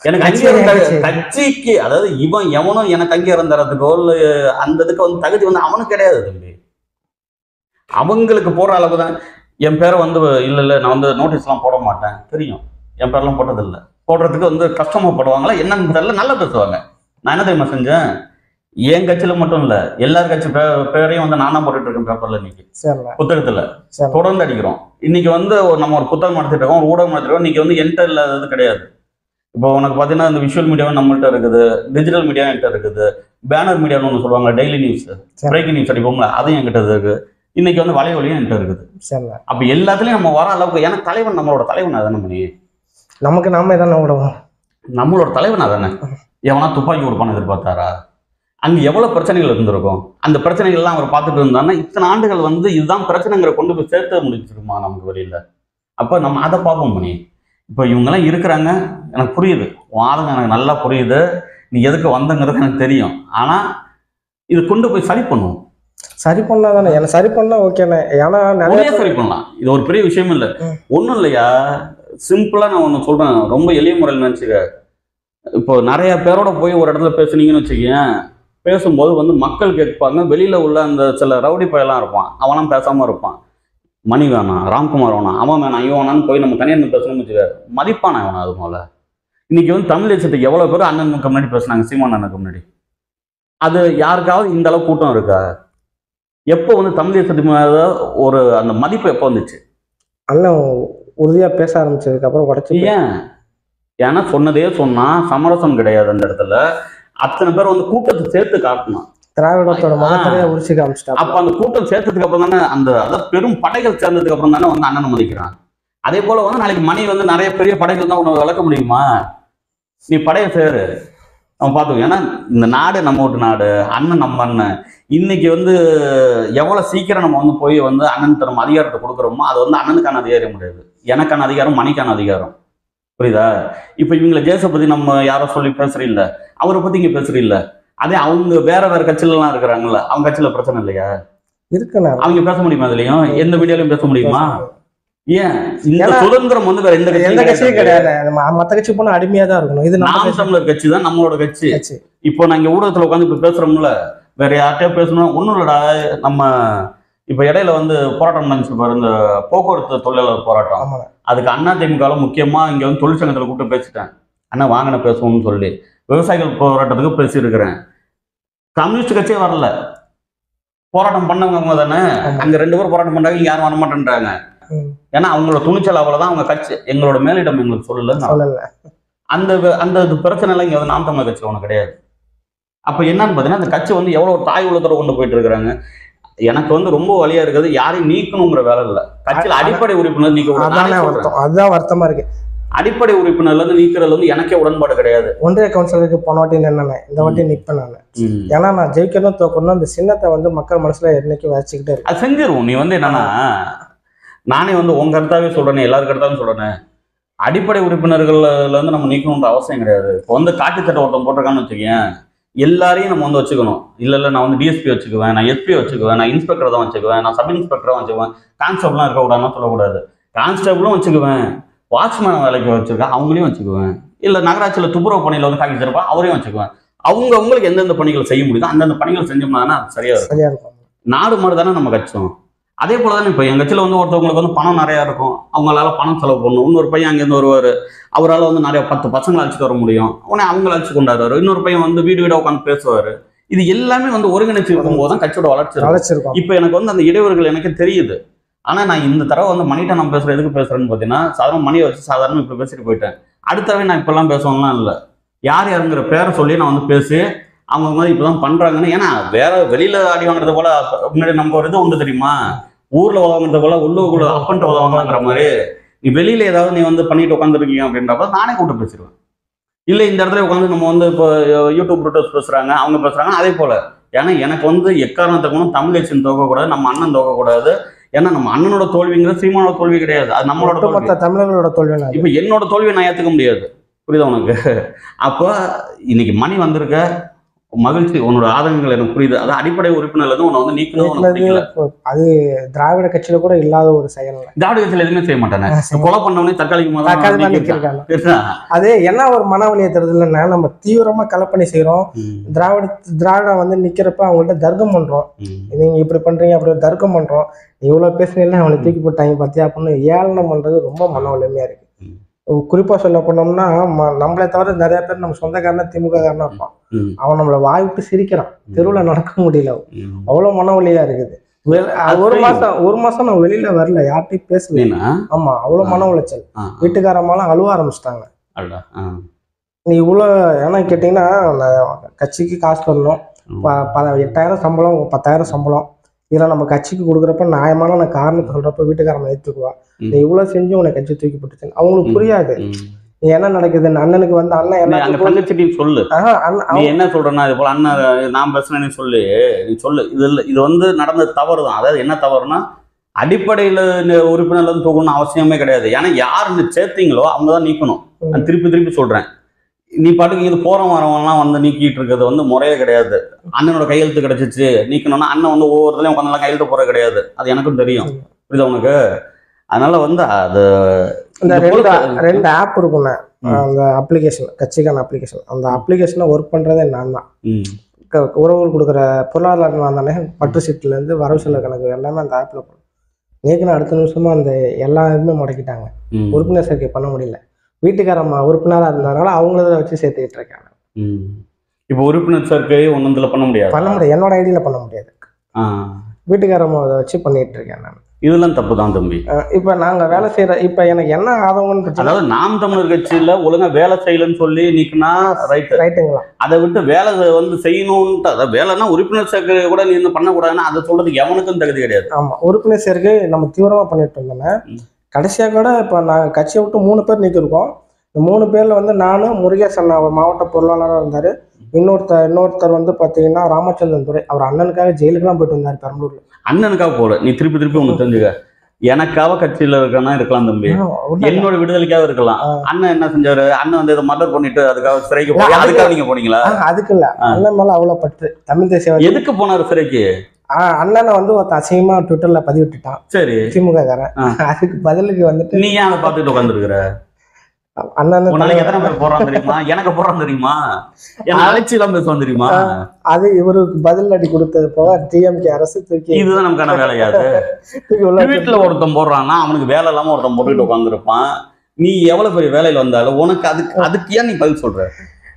எனக்கு அங்கீகாரம் கட்சிக்கு, அதாவது இவன் எவனும் எனக்கு அங்கீகாரம் தரதுக்கோ இல்ல அந்த இதுக்கு வந்து தகுதி வந்து அவனுக்கு கிடையாது தம்பி. அவங்களுக்கு போடுற அளவுக்கு தான். என் பேரை வந்து இல்ல நான் வந்து நோட்டீஸ் எல்லாம் போட மாட்டேன், தெரியும், என் பேரெல்லாம் போட்டதில்லை. போடுறதுக்கு வந்து கஷ்டமாப்படுவாங்களா என்னன்னு தெரியல, நல்லா பேசுவாங்க. நான் என்ன தெரியுமா செஞ்சேன், என் கட்சியில மட்டும் இல்ல, எல்லார் கட்சி பேரையும் வந்து நானா போட்டுட்டு இருக்கேன் பேப்பர்ல. இன்னைக்கு புத்தகத்துல தொடர்ந்து அடிக்கிறோம். இன்னைக்கு வந்து நம்ம ஒரு புத்தகம் நடத்திட்டு இருக்கோம், ஒரு ஊடகம் நடத்திட்டு இருக்கோம். இன்னைக்கு வந்து என்கிட்ட இல்லாதது கிடையாது. இப்போ உனக்கு பார்த்தீங்கன்னா இந்த விஷுவல் மீடியாவும் நம்மள்ட்ட இருக்குது, டிஜிட்டல் மீடியா என்கிட்ட இருக்குது, பேனர் மீடியான்னு ஒன்று சொல்லுவாங்க, டெய்லி நியூஸ், பிரேக்கிங் நியூஸ் அடிப்போம்ல, அதுவும் என்கிட்ட இருக்கு. இன்னைக்கு வந்து வலைவலியும் என்கிட்ட இருக்குது. அப்ப எல்லாத்துலயும் நம்ம வர அளவுக்கு, ஏன்னா தலைவன் நம்மளோட தலைவன் அதானே பண்ணி, நமக்கு நாம தானே விடுவோம், நம்மளோட தலைவன் அதானே. எவனா துப்பாக்கி கொடுப்பான்னு எதிர்பார்த்தாரா? அங்க எவ்வளவு பிரச்சனைகள் இருந்திருக்கும். அந்த பிரச்சனைகள் எல்லாம் அவர் பார்த்துட்டு இருந்தாருன்னா இத்தனை ஆண்டுகள் வந்து இதுதான் பிரச்சனைங்கிற கொண்டு போய் சேர்த்து முடிச்சிருமா நமக்கு வெளியில. அப்ப நம்ம அதை பார்ப்போம் பண்ணி. இப்போ இவங்கெல்லாம் இருக்கிறாங்க, எனக்கு புரியுது, வாதம் எனக்கு நல்லா புரியுது, நீ எதுக்கு வந்தங்கிறது எனக்கு தெரியும். ஆனா இது கொண்டு போய் சரி பண்ணுவோம். சரி பண்ணா தானே, எனக்கு சரி பண்ணா ஓகேண்ணே. ஏன்னா நிறைய சரி பண்ணலாம், இது ஒரு பெரிய விஷயம் இல்லை. ஒன்றும் இல்லையா, சிம்பிளா நான் ஒன்று சொல்றேன், ரொம்ப எளிய முறையில் நினைச்சுக்க. இப்போ நிறைய பேரோட போய் ஒரு இடத்துல பேசுனீங்கன்னு வச்சுக்கேன், பேசும்போது வந்து மக்கள் கேட்பாங்க, வெளியில உள்ள அந்த சில ரவுடி பையெல்லாம் இருப்பான், அவனாம் பேசாம இருப்பான், மணி வேணாம், ராம்குமார் வேணாம், அவன் வேணாம், இவன் வேணான்னு போய் நம்ம தனியாக பேசணும்னு வச்சுக்க, மதிப்பானா அவனை? அது போல இன்னைக்கு வந்து தமிழ் தேசத்துக்கு எவ்வளவு பேர் அண்ணனுக்கு முன்னாடி பேசுனாங்க, சீமான் அண்ணனுக்கு முன்னாடி. அது யாருக்காவது இந்த அளவு கூட்டம் இருக்கா? எப்போ வந்து தமிழ் தேசத்துக்கு மேல ஒரு அந்த மதிப்பு எப்போ வந்துச்சு? அண்ணன் உறுதியா பேச ஆரம்பிச்சதுக்கு அப்புறம் உடச்சு. ஏன்னா சொன்னதே சொன்னா சமரசம் கிடையாது. அந்த இடத்துல அத்தனை பேர் வந்து கூட்டத்தை சேர்த்து காட்டணும், திராவிடத்தோட மதத்தையே உரிச்சு காமிச்சிட்டா. அப்ப அந்த கூட்டம் சேர்த்ததுக்கு அப்புறம் தானே, அந்த அதாவது பெரும் படைகள் சேர்ந்ததுக்கு அப்புறம் தானே வந்து அண்ணனை மதிக்கிறான். அதே போல வந்து நாளைக்கு மணி வந்து நிறைய பெரிய படைகள் தான் உனக்கு வளர்க்க முடியுமா? நீ படையை சேரு, நம்ம பார்த்துக்கோ. ஏன்னா இந்த நாடு நம்ம வீட்டு நாடு, அண்ணன் நம்ம அண்ணன். இன்னைக்கு வந்து எவ்வளவு சீக்கிரம் நம்ம வந்து போய் வந்து அண்ணன் தரும் அதிகாரத்தை கொடுக்குறோமோ அது வந்து அண்ணனுக்கான அதிகாரம் கிடையாது, எனக்கான அதிகாரம், மணிக்கான அதிகாரம். புரியுதா? இப்ப இவங்களை ஜேச பத்தி நம்ம யாரோ சொல்லி பேசுறீல்ல, அவரை பத்தி இங்க பேசுறீல்ல, அதே அவங்க வேற கட்சியில எல்லாம் இருக்கிறாங்கல்ல, அவங்க கட்சியில பிரச்சனை இல்லையா? இருக்குல்ல, அவங்க பேச முடியுமா? அதுலயும் எந்த மீடியாலையும் பேச முடியுமா? ஏன் இந்த சுதந்திரம் வந்து வேற எந்த கட்சியும் கிடையாது. மத்த கட்சி போனா அடிமையா தான் இருக்கணும். இது நாம் தமிழர் கட்சி தான் நம்மளோட கட்சி. இப்போ நான் இங்க ஊடகத்துல உட்காந்து இப்ப பேசுறோம்ல, வேற யார்கிட்டயோ பேசணும் ஒண்ணும் இல்லடா. நம்ம இப்ப இடையில வந்து போராட்டம் நடந்துச்சு பாரு, இந்த போக்குவரத்து தொழிலாளர் போராட்டம். அதுக்கு அதிமுக முக்கியமா இங்க வந்து தொழிற்சங்கத்துல கூப்பிட்டு பேசிட்டேன், அண்ணா வாங்கின பேசுவோம்னு சொல்லி. விவசாயிகள் போராட்டத்துக்கு பேசியிருக்கிறேன். கம்யூனிஸ்ட் கட்சியே வரல, போராட்டம் பண்ணவங்க தானே. அங்க 2 பேர் போராட்டம் பண்றாங்க, யாரும் வர மாட்டேன்றாங்க. ஏன்னா அவங்களோட துணிச்சல் அவ்வளவுதான், அவங்க கட்சி எங்களோட மேலிடம் எங்களுக்கு சொல்லல. அந்த அந்த பிரச்சனை எல்லாம் இங்க வந்து நாம் தமிழர் கட்சி ஒண்ணு கிடையாது. அப்ப என்னன்னு பாத்தீங்கன்னா, அந்த கட்சி வந்து எவ்வளவு தாய் உள்ளத்தோட கொண்டு போயிட்டு இருக்கிறாங்க. எனக்கு வந்து ரொம்ப வழியா இருக்குது, யாரையும் நீக்கணுங்கிற வேலை இல்ல, கட்சியில அடிப்படை உறுப்பினர் நீக்க, அதுதான் வருத்தமா இருக்கு. அடிப்படை உறுப்பினர்ல இருந்து நீக்கிறதுல வந்து எனக்கே உடன்பாடு கிடையாது. ஒன்றிய கவுன்சிலருக்கு போன வாட்டி நின்னேன், இந்த வாட்டி நிற்பேன் நான். ஏன்னா நான் ஜெயிக்கணும் தோக்கணும், அந்த சின்னத்தை வந்து மக்கள் மனசுல என்னைக்கும் வச்சுக்கிட்டே இருக்கு. அது செஞ்சிருவோம். நீ வந்து என்னன்னா, நானே வந்து உங்க கருத்தாவே சொல்றேன், எல்லாரும் கருத்தாவும் சொல்றேன், அடிப்படை உறுப்பினர்கள்ல இருந்து நம்ம நீக்கணும்ன்ற அவசியம் கிடையாது. இப்போ வந்து காட்டு சட்டை ஒருத்தன் போட்டிருக்கான்னு வச்சுக்கேன், எல்லாரையும் நம்ம வந்து வச்சுக்கணும். இல்லை நான் வந்து டிஎஸ்பி வச்சுக்குவேன், நான் எஸ்பி வச்சுக்குவேன், நான் இன்ஸ்பெக்டர் தான் வச்சுக்குவேன், நான் சப் இன்ஸ்பெக்டராக வச்சுக்குவேன், கான்ஸ்டபிளாக இருக்கக்கூடாதுன்னு சொல்லக்கூடாது. கான்ஸ்டபிளும் வச்சுக்குவேன், வாட்ச்மேன் வேலைக்கு வச்சுருக்கேன் அவங்களையும் வச்சுக்குவேன், இல்லை நகராட்சியில் துப்புரவு பணியில் வந்து காக்கி சிறப்பா அவரையும் வச்சுக்குவேன். அவங்களுக்கு எந்தெந்த பணிகள் செய்ய முடியுதோ அந்தந்த பணிகள் செஞ்சோம்னா சரியா இருக்கும். நாடு மாதிரி தானே நம்ம கட்சம். அதே போல தானே இப்போ எங்கள் கட்சியில் வந்து ஒருத்தவங்களுக்கு வந்து பணம் நிறையா இருக்கும், அவங்களால பணம் செலவு பண்ணணும். இன்னொரு பையன் அங்கேருந்து வருவார், அவரால் வந்து நிறைய 10 பசங்களை அழைச்சிட்டு வர முடியும், உடனே அவங்கள அழைச்சி கொண்டாடுவார். இன்னொரு பையன் வந்து வீடு வீடாக உட்காந்து பேசுவார். இது எல்லாமே வந்து ஒருங்கிணைச்சு இருக்கும்போது தான் கட்சியோட வளர்ச்சி இருக்கும். இப்போ எனக்கு வந்து அந்த இடைவெளிகள் எனக்கு தெரியுது. ஆனால் நான் இந்த தடவை வந்து மணிகிட்ட நான் பேசுகிறேன், எதுக்கு பேசுகிறேன்னு பார்த்தீங்கன்னா, சாதாரண மணியை வச்சு சாதாரண இப்போ பேசிட்டு போயிட்டேன். அடுத்தவே நான் இப்பெல்லாம் பேசுவாங்கலாம் இல்லை, யார் யாருங்கிற பேரை சொல்லி நான் வந்து பேசி அவங்க மாதிரி இப்போதான் பண்ணுறாங்கன்னு. ஏன்னா வேற வெளியில் அடி வாங்குறது போல முன்னாடி நம்ம ஒரு இது உண்டு தெரியுமா, ஊரில் உதவுங்கிறத போல உள்ளூருக்குள்ள அப்பன்ட்டு உதவாங்கிற மாதிரி நீ வெளியில் ஏதாவது நீ வந்து பண்ணிட்டு உட்காந்துருக்கீங்க அப்படின்றப்ப நானே கூப்பிட்டு பேசிடுவேன். இல்லை இந்த இடத்துல உட்காந்து நம்ம வந்து இப்போ யூடியூப் ரூட்டர்ஸ் பேசுகிறாங்க, அவங்க பேசுகிறாங்க அதே போல். ஏன்னா எனக்கு வந்து எக்காரணத்துக்கும் தமிழ் தேசியம் தோக்கக்கூடாது, நம்ம அண்ணன் தோக்கக்கூடாது. ஏன்னா நம்ம அண்ணனோட தோல்விங்கிறது சீமானோட தோல்வி கிடையாது, அது நம்மளோட தமிழர்களோட தோல்வி. இப்போ என்னோட தோல்வியை நான் ஏற்றுக்க முடியாது, புரியுதா உனக்கு? அப்போ இன்னைக்கு மணி வந்திருக்க மகிழ்ச்சி, உன்னோட ஆதங்கங்கள் எனக்கு புரியுது. அது அடிப்படை உறுப்பினர்ல இருந்து உன்னை வந்து நீக்கணும். அது திராவிட கட்சியில கூட இல்லாத ஒரு செயல். திராவிட கட்சியில எதுவுமே செய்ய மாட்டானே, கொலை பண்ணவனே தற்காலிகமாக. அது என்ன ஒரு மன வலியை தருது இல்லைன்னா, நம்ம தீவிரமா கலப்பணி செய்யறோம், திராவிட வந்து நிக்கிறப்ப அவங்கள்ட்ட தர்க்கம் பண்றோம், நீங்க இப்படி பண்றீங்க அப்படி தர்க்கம் பண்றோம், இவ்வளவு பேசுனீங்க அவங்களை தூக்கி போட்டாங்க பார்த்தியா அப்படின்னு ஏளனம் பண்றது ரொம்ப மன வலிமையா இருக்கு. குறிப்பா சொல்ல போனோம்னா, நம்மளை தவிர நிறைய பேர் நம்ம சொந்தக்காரனா திமுக காரனா இருப்பான், அவன் நம்மளை வாய் விட்டு சிரிக்கிறான், தெருவில் நடக்க முடியல, அவ்வளவு மன வலியா இருக்குது. ஒரு மாசம் நான் வெளியில வரல, யார்கிட்டையும் பேசல. ஆமா, அவ்வளவு மன உளைச்சல். வீட்டுக்காரம்மாலாம் அழுவ ஆரம்பிச்சிட்டாங்க. நீ இவ்வளவு ஏன்னா கேட்டீங்கன்னா, கட்சிக்கு காசு வரணும், 8,000 சம்பளம் 10,000 சம்பளம், இதெல்லாம் நம்ம கட்சிக்கு கொடுக்குறப்ப நியாயமான காரணத்தை சொல்றப்ப வீட்டுக்காரன் ஏற்றுக்குவா. நீ இவ்வளவு செஞ்சு உனக்கு கட்சி தூக்கி போட்டுச்சு, அவங்களுக்கு புரியாது நீ என்ன நடக்குதுன்னு. அண்ணனுக்கு வந்து அண்ணன் எல்லாம் சொல்லு, நீ என்ன சொல்றேன்னா இது போல அண்ணன் நான் பேசுனேன்னு சொல்லு, நீ சொல்லு. இது வந்து நடந்த தவறு தான். அதாவது என்ன தவறுனா, அடிப்படையில உறுப்பினர்ல இருந்து தூக்கணும்னு அவசியமே கிடையாது. ஏன்னா யாரு சேர்த்தீங்களோ அவங்க தான் நீக்கணும். நான் திருப்பி சொல்றேன், நீ பாட்டுக்கு இது போற வரவங்கலாம் வந்து நீக்கிட்டு இருக்கிறது வந்து முறையே கிடையாது. அண்ணனோட கையெழுத்து கிடைச்சிச்சு நீக்கணும்னா அண்ணன் வந்து ஒவ்வொருத்தரையும் உட்காந்துலாம் கையெழுத்து போற கிடையாது, அது எனக்கும் தெரியும், புரியுதா உனக்கு? அதனால வந்து அது இந்த 2 ஆப் இருக்குண்ணே, அந்த அப்ளிகேஷன், கட்சிக்கான அப்ளிகேஷன், அந்த அப்ளிகேஷனை ஒர்க் பண்றதே நான் தான். உறவுகள் கொடுக்குற பொருளாதாரம் நான் தானே, பற்று சீட்டுல இருந்து வரவு செலவு கணக்கு எல்லாமே அந்த ஆப்ல போடும். நேற்று அடுத்த நிமிஷமா அந்த எல்லாருமே முடக்கிட்டாங்க, உறுப்பினர் சேர்க்கை பண்ண முடியல. வீட்டுக்காரம்மா உறுப்பினராக இருந்ததுனால அவங்கள வச்சு சேர்த்துக்கிட்டு இருக்காங்க. இப்போ உறுப்பினர் சேர்க்கை ஒன்றுல பண்ண முடியாது, என்னோட ஐடியில பண்ண முடியாது, வீட்டுக்காரம்மா அதை வச்சு பண்ணிட்டு இருக்கேன் நான். இதெல்லாம் தப்பு தான் தம்பி. இப்ப நாங்க வேலை செய்யற, இப்ப எனக்கு என்ன ஆதங்கம்னு, அதாவது நாம் தமிழர் கட்சியில ஒழுங்கா வேலை செய்யலன்னு சொல்லி நீக்குனா ரைட்டுங்களா, அதை விட்டு வேலை வந்து செய்யணும்ட்டு, அதாவது வேலைன்னா உறுப்பினர் சேர்க்கை கூட நீ இன்னும் பண்ணக்கூடாதுன்னா அதை சொல்றதுக்கு எவனுக்கும் தகுதி கிடையாது. ஆமா, உறுப்பினர் சேர்க்கை நம்ம தீவிரமா பண்ணிட்டு இருந்தோம்னா, கடைசியாக கூட இப்போ நாங்கள் கட்சியை விட்டு 3 பேர் நீக்கிருக்கோம். இந்த 3 பேரில் வந்து நானும், முருகேசன் அவர் மாவட்ட பொருளாளராக இருந்தார், இன்னொருத்தர் வந்து பார்த்தீங்கன்னா ராமச்சந்திரன் துரை, அவர் அண்ணனுக்காக ஜெயிலுக்குலாம் போயிட்டு வந்தார் பெரம்பலூர்ல. அண்ணனுக்காக போல, நீ திருப்பி ஒன்று தெரிஞ்சுக்க, எனக்காக கட்சியில் இருக்கனா இருக்கலாம் தம்பி, என்னோட விடுதலைக்காக இருக்கலாம். அண்ணன் என்ன செஞ்சாரு, அண்ணன் வந்து இதை மர்டர் பண்ணிட்டு அதுக்காக சிறைக்கு போய் அதுக்காக நீங்க போனீங்களா? அதுக்கு இல்ல, அண்ணன் மேல அவ்வளவு பற்று. தமிழ் தேசிய எதுக்கு போனாரு சிறைக்கு? அண்ணனை வந்து ஒருத்த அசிங்கமா ட்விட்டர்ல பதிவிட்டுட்டான், சரி திமுக காரன். அதுக்கு பதிலுக்கு வந்துட்டு நீ ஏன் அதை பார்த்துட்டு உட்காந்துருக்குற? அண்ணன் எத்தனை பேர் போறான் தெரியுமா? எனக்கு போறான் தெரியுமா? என்ன அழைச்சி எல்லாம் பேசுவான் தெரியுமா? அது இவருக்கு பதில் அடி கொடுத்தது போக டிஎம்கே அரசு தூக்கி, இதுதான் நமக்கான வேலையாது. வீட்டுல ஒருத்தன் போடுறான்னா அவனுக்கு வேலை இல்லாம ஒருத்தன் போட்டுட்டு உட்காந்துருப்பான். நீ எவ்வளவு பெரிய வேலையில வந்தாலும் உனக்கு அதுக்கு ஏன் நீ பதில் சொல்ற?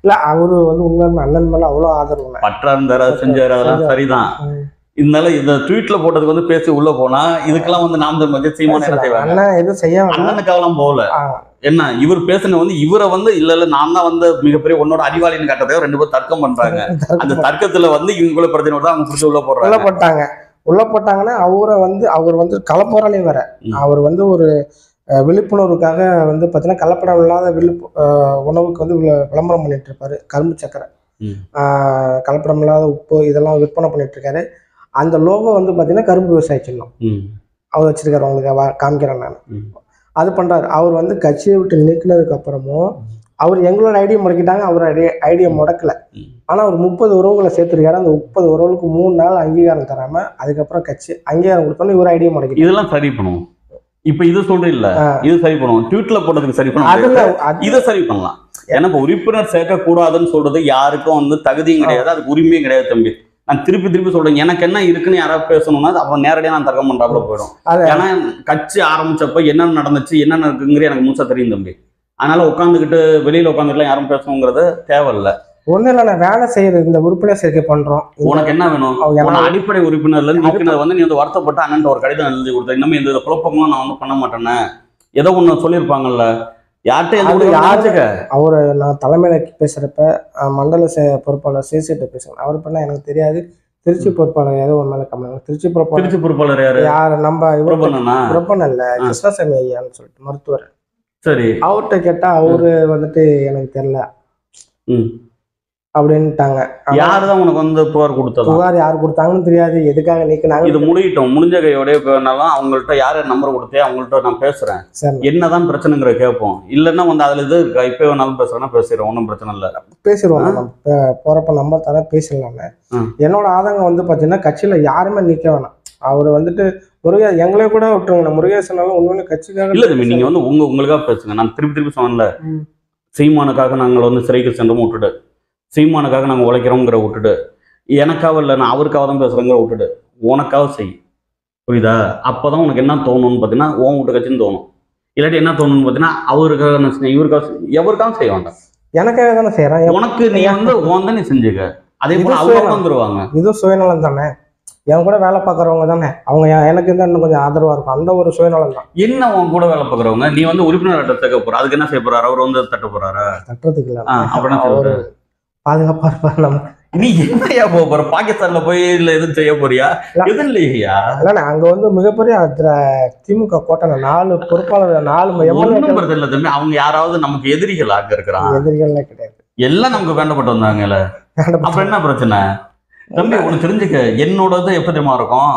இல்ல, அவரு வந்து உண்மையான அண்ணன் மேல அவ்வளவு ஆதரவு பற்றா இருந்தாரு, செஞ்சாரு, அதெல்லாம் சரிதான். இதனால இந்த ட்வீட்ல போட்டதுக்கு வந்து பேசி உள்ள போனா இதுக்கெல்லாம் வந்து நாம் தமிழ் சீமான எதுவும் செய்ய அண்ணனுக்காகலாம் போகல. என்ன இவர் பேசுன வந்து இவரை வந்து இல்ல நான் தான் வந்து மிகப்பெரிய உன்னோட அறிவாளின்னு காட்டதே 2 பேரும் தர்க்கம் பண்றாங்க. அந்த தர்க்கத்துல வந்து இவங்களுக்குள்ள பிரச்சனை தான் அவங்க பிடிச்சி உள்ள போட்டாங்கன்னா அவர் வந்து கலப்போராலையும் வேற, அவர் வந்து ஒரு விழிப்புணர்வுக்காக வந்து பார்த்தீங்கன்னா கலப்படம் இல்லாத உணவுக்கு வந்து விளம்பரம் பண்ணிட்டு இருப்பாரு. கரும்பு சக்கரை, கலப்படம் இல்லாத உப்பு இதெல்லாம் விற்பனை பண்ணிட்டு இருக்காரு. அந்த லோகோ வந்து பார்த்தீங்கன்னா கரும்பு விவசாய சின்னம் அவர் வச்சிருக்காரு, அவங்களுக்கு காமிக்கிறேன் நான். அது பண்றாரு. அவர் வந்து கட்சியை விட்டு நீக்கினதுக்கு அப்புறமும் அவர் எங்களோட ஐடியா முடக்கிட்டாங்க, அவர் ஐடியா முடக்கல. ஆனா ஒரு 30 உறவுகளை சேர்த்துருக்காரு. அந்த 30 உறவுகளுக்கு 3 நாள் அங்கீகாரம் தராம அதுக்கப்புறம் கட்சி அங்கீகாரம் கொடுத்தோன்னு இவர் ஐடியா முடக்கி இதெல்லாம் சரி பண்ணுவோம். இப்ப இது சொல்றீல்ல, இது சரி பண்ணுவோம். ட்வீட்ல போட்டதுக்கு சரி பண்ணுவோம், இதை சரி பண்ணலாம். எனக்கு உறுப்பினர் சேர்க்க கூடாதுன்னு சொல்றது யாருக்கும் வந்து தகுதியும் கிடையாது, அதுக்கு உரிமையும் கிடையாது தம்பி. நான் திருப்பி திருப்பி சொல்றேன், எனக்கு என்ன இருக்குன்னு யாராவது பேசணும்னா அப்புறம் நேரடியாக நான் தர்க்கம் பண்றாப்புல போயிடும். ஏன்னா கட்சி ஆரம்பிச்சப்ப என்னென்ன நடந்துச்சு என்னென்ன இருக்குங்கிற எனக்கு முழுசா தெரியும் தம்பி. அதனால உட்காந்துக்கிட்டு வெளியில உட்காந்துட்டுலாம் யாரும் பேசணுங்கிறது தேவையில்லை. ஒண்ணு இல்ல, நான் வேலை செய்யறது இந்த உறுப்பினர் சேர்க்கை பண்றோம். உனக்கு என்ன வேணும்? அடிப்படை உறுப்பினர்ல நீக்கினது வந்து நீ வந்து வருத்தப்பட்டு அண்ணன் ஒரு கடிதம் எழுதி கொடுத்த, இன்னும் எந்த குழப்பங்களும் நான் வந்து பண்ண மாட்டேன்னு ஏதோ ஒண்ணு சொல்லியிருப்பாங்கல்ல. யார்கிட்ட அவரு நான் தலைமையில பேசுறப்ப மண்டல பொறுப்பாளர் சேசிட்ட பேசுறேன். அவர் பண்ண எனக்கு தெரியாது. திருச்சி பொறுப்பாளர் ஏதோ ஒரு மேல கம்மி. திருச்சி பொறுப்பாளர் யாரு? நம்ம புறப்பண்ண இல்ல, கிருஷ்ணசாமி ஐயான்னு சொல்லிட்டு மருத்துவர். சரி, அவர்கிட்ட கேட்டா அவரு வந்துட்டு எனக்கு தெரியல அப்படின்ட்டாங்க. யாருதான் உனக்கு வந்து புகார் கொடுத்தது? புகார் யாரு கொடுத்தாங்கன்னு தெரியாது, எதுக்காக நீக்கினாங்க. இது முடியட்டும், முடிஞ்ச கையோடய போனாலும் அவங்கள்ட்ட யாரு நம்பர் கொடுத்தே அவங்கள்ட்ட நான் பேசுறேன், என்னதான் பிரச்சனைங்கிற கேட்போம். இல்லைன்னா வந்து அதுல இது இப்ப வேணாலும் பேசுறேன்னா பேசிடுறோம், ஒன்றும் பிரச்சனை இல்லை, பேசிடுவோம். போறப்ப நம்பர் தர பேசலான்னு. என்னோட ஆதங்கம் வந்து பாத்தீங்கன்னா கட்சியில யாருமே நிக்க வேணாம். அவர் வந்துட்டு எங்களே கூட விட்டுருங்க, முருகேசனாலும் உண்மையில கட்சிக்காக இல்ல தம்பி. நீங்க வந்து உங்களுக்காக பேசுங்க. நான் திருப்பி திருப்பி சொன்னேன்ல, சீமானுக்காக நாங்கள் வந்து சிறைக்கு சென்றோம் விட்டுட்டு, சீமானுக்காக நாங்கள் உழைக்கிறோங்கிற விட்டுட்டு, எனக்காக இல்லை நான் அவருக்காக தான் பேசுகிறேங்கிற விட்டுட்டு உனக்காக செய். புரியுதா? அப்போதான் உனக்கு என்ன தோணும்னு பார்த்தீங்கன்னா உன் வீட்டு கட்சின்னு தோணும். இல்லாட்டி என்ன தோணும்னு பார்த்தீங்கன்னா அவருக்காக இவருக்காக எவருக்காக செய்ய வேண்டாம், எனக்காக தானே செய்யறேன். உனக்கு நீ வந்து உன் தான் நீ செஞ்சுக்க. அதே போல அவங்க வந்துருவாங்க. இதுவும் சுயநலம் தானே. என் கூட வேலை பார்க்குறவங்க தானே அவங்க, எனக்கு தான் இன்னும் கொஞ்சம் ஆதரவா இருக்கும். அந்த ஒரு சுயநலம் தான். என்ன உன் கூட வேலை பார்க்குறவங்க? நீ வந்து உறுப்பினர் அட்டை தக்க போற, அதுக்கு என்ன செய்ய போறாரு? அவர் வந்து தட்ட போறாரா? தட்டுறதுக்கு இல்லை, அப்படின்னா பாதுகாப்பா இருப்பாரு. நம்ம நீ என்னையா போக போற? பாகிஸ்தான்ல போய் இல்ல எதுவும் செய்ய போறியா? எது இல்லையா? இல்ல அங்க வந்து மிகப்பெரிய திமுக கோட்டை 4 பொறுப்பாளர் 4 இல்லை தம்பி. அவங்க யாராவது நமக்கு எதிரிகள் அங்க இருக்கிறாங்க? எதிரிகள்லாம் கிடையாது, எல்லாம் நமக்கு வேண்டப்பட்டு வந்தாங்கல்ல. அப்புறம் என்ன பிரச்சனை தம்பி? ஒண்ணு தெரிஞ்சுக்க, என்னோடது எப்ப தெரியுமா இருக்கும்,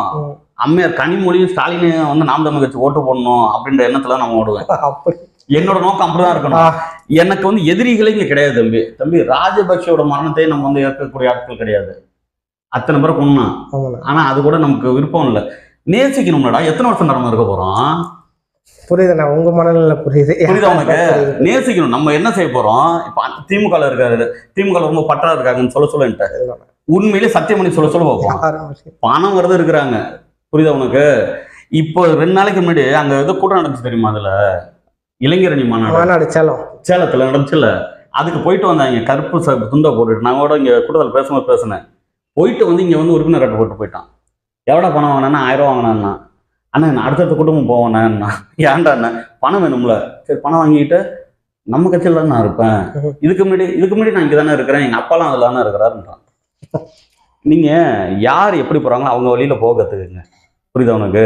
அம்மையார் கனிமொழியும் ஸ்டாலினையும் வந்து நாம் தமிழ் கட்சி ஓட்டு போடணும் அப்படின்ற எண்ணத்துல நம்ம ஓடுவேன். அப்படி என்னோட நோக்கம் அப்படிதான் இருக்கணும். எனக்கு வந்து எதிரிகளே இங்க கிடையாது தம்பி. தம்பி ராஜபக்சோட மரணத்தை நம்ம வந்து ஏற்கக்கூடிய ஆட்கள் கிடையாது. அத்தனை பேரை கொன்னா, ஆனா அது கூட நமக்கு விருப்பம் இல்லை. நேசிக்கணும்லடா. எத்தனை வருஷம் நம்ம இருக்க போறோம்? புரியுது, உங்க மனநிலை புரியுது. புரியுதா உனக்கு? நேசிக்கணும். நம்ம என்ன செய்ய போறோம்? இப்ப திமுக இருக்காரு, திமுக ரொம்ப பற்றா இருக்காங்கன்னு சொல்லிட்டு உண்மையிலே சத்தியம் பண்ணி சொல்ல பார்ப்போம். பணம் வருது இருக்கிறாங்க. புரியுதா உனக்கு? இப்போ 2 நாளைக்கு முன்னாடி அங்க ஏதோ கூட்டம் நடந்துச்சு தெரியுமா? அதுல இளைஞரணி மாநாடு சேலத்துல நடந்துச்சுல்ல. அதுக்கு போயிட்டு வந்தாங்க, கருப்பு துண்டை போட்டுட்டு. நான் கூட இங்க கூட்டத்தில் பேசும்போது பேசினேன். போயிட்டு வந்து இங்க வந்து உறுப்பினர் அட்டை போட்டு போயிட்டான். எவ்வளோ பணம் வாங்கினா? 1000 ரூபா வாங்கினான்னா. அண்ணா நான் அடுத்தடுத்த கூட்டமும் போவேண்ணா. ஏன்டா அண்ணா? பணம் வேணும்ல. சரி பணம் வாங்கிட்டு நம்ம கட்சியில் தான் நான் இருப்பேன். இதுக்கு முன்னாடி நான் இங்கே தானே இருக்கிறேன், எங்கள் அப்பாலாம் அதில் தானே இருக்கிறாருன்றான். நீங்க யார் எப்படி போறாங்களோ அவங்க வழியில போக கத்துக்குங்க. புரியுதா உனக்கு?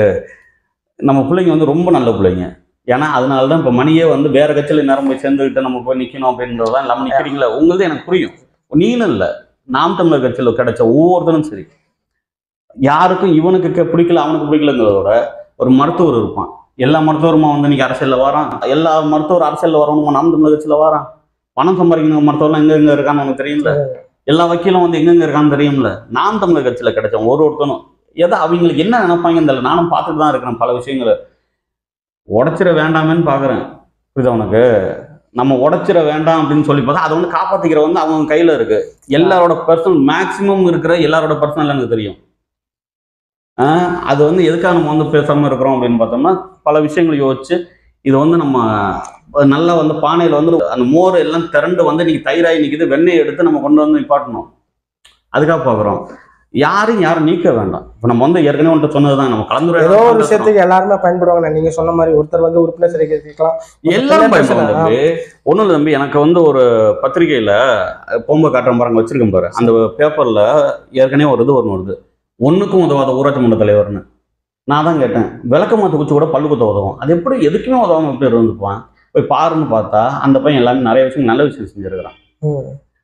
நம்ம பிள்ளைங்க வந்து ரொம்ப நல்ல பிள்ளைங்க. ஏன்னா அதனாலதான் இப்ப மணியே வந்து வேற கட்சியில நேரம் போய் சேர்ந்துக்கிட்டு நம்ம போய் நிக்கணும் அப்படின்றதான் இல்லாம நிக்கிறீங்களா? உங்களது எனக்கு புரியும். நீனும் இல்லை, நாம் தமிழர் கட்சியில் கிடைச்ச ஒவ்வொருத்தரும் சரி, யாருக்கும் இவனுக்கு பிடிக்கல அவனுக்கு பிடிக்கலங்கிறதோட ஒரு மருத்துவர் இருப்பான். எல்லா மருத்துவருமா வந்து இன்னைக்கு அரசியல்ல வரான். எல்லா மருத்துவர் அரசியல்ல வரணுமா? நாம் தமிழர் கட்சியில வரான். பணம் சம்பாதிக்கணும் மருத்துவர்லாம் எங்க இருக்கான்னு உனக்கு தெரியல. எல்லா வக்கீலும் வந்து எங்கெங்க இருக்கான்னு தெரியும்ல. நாம் தமிழர் கட்சியில கிடைச்சவன் ஒருத்தனும் எதை அவங்களுக்கு என்ன நினைப்பாங்கன்னு தெரியல. நானும் பார்த்துட்டு தான் இருக்கிறேன் பல விஷயங்களை. உடைச்சிட வேண்டாமேன்னு பாக்குறேன். புரியுதா உனக்கு? நம்ம உடைச்சிட வேண்டாம் அப்படின்னு சொல்லி பார்த்தா அதை வந்து காப்பாத்திக்கிற வந்து அவங்க கையில இருக்கு. எல்லாரோட பர்சனல் மேக்சிமம் இருக்கிற எல்லாரோட பர்சனல் எனக்கு தெரியும். அது வந்து எதுக்காக நம்ம வந்து பேசாம இருக்கிறோம் அப்படின்னு பார்த்தோம்னா பல விஷயங்களை யோசிச்சு இது வந்து நம்ம நல்லா வந்து பானையில் வந்து அந்த மோர் எல்லாம் திரண்டு வந்து நீங்க தயிராகி நிற்கிது, வெண்ணெய் எடுத்து நம்ம கொண்டு வந்து நிப்பாட்டணும். அதுக்காக பார்க்குறோம். யாரும் நீக்க வேண்டாம். இப்போ நம்ம வந்து ஏற்கனவே வந்துட்டு சொன்னதுதான், நம்ம கலந்துரையாடல் ஏதோ ஒரு விஷயத்துக்கு எல்லாருமே பயன்படுவாங்க. நீங்க சொன்ன மாதிரி ஒருத்தர் வந்து உறுப்பினர் சேர்க்கலாம், எல்லாரும் பயன்படுவாங்க தம்பி. ஒன்றும் இல்லை தம்பி, எனக்கு வந்து ஒரு பத்திரிகையில பொம்பை காட்டுற பாருங்க வச்சிருக்கேன் பாரு, அந்த பேப்பர்ல ஏற்கனவே ஒரு இது வருது, ஒன்றுக்கும் உதவாத ஊராட்சி மன்ற தலைவர்னு. நான் தான் கேட்டேன், விளக்க மாத்து குச்சி கூட பல்லு குத்த உதவும், அது எப்படி எதுக்குமே உதவாம எப்படி இருந்துப்பான்? போய் பாருன்னு பார்த்தா அந்த பையன் எல்லாமே நிறைய விஷயம் நல்ல விஷயம் செஞ்சிருக்கிறான்.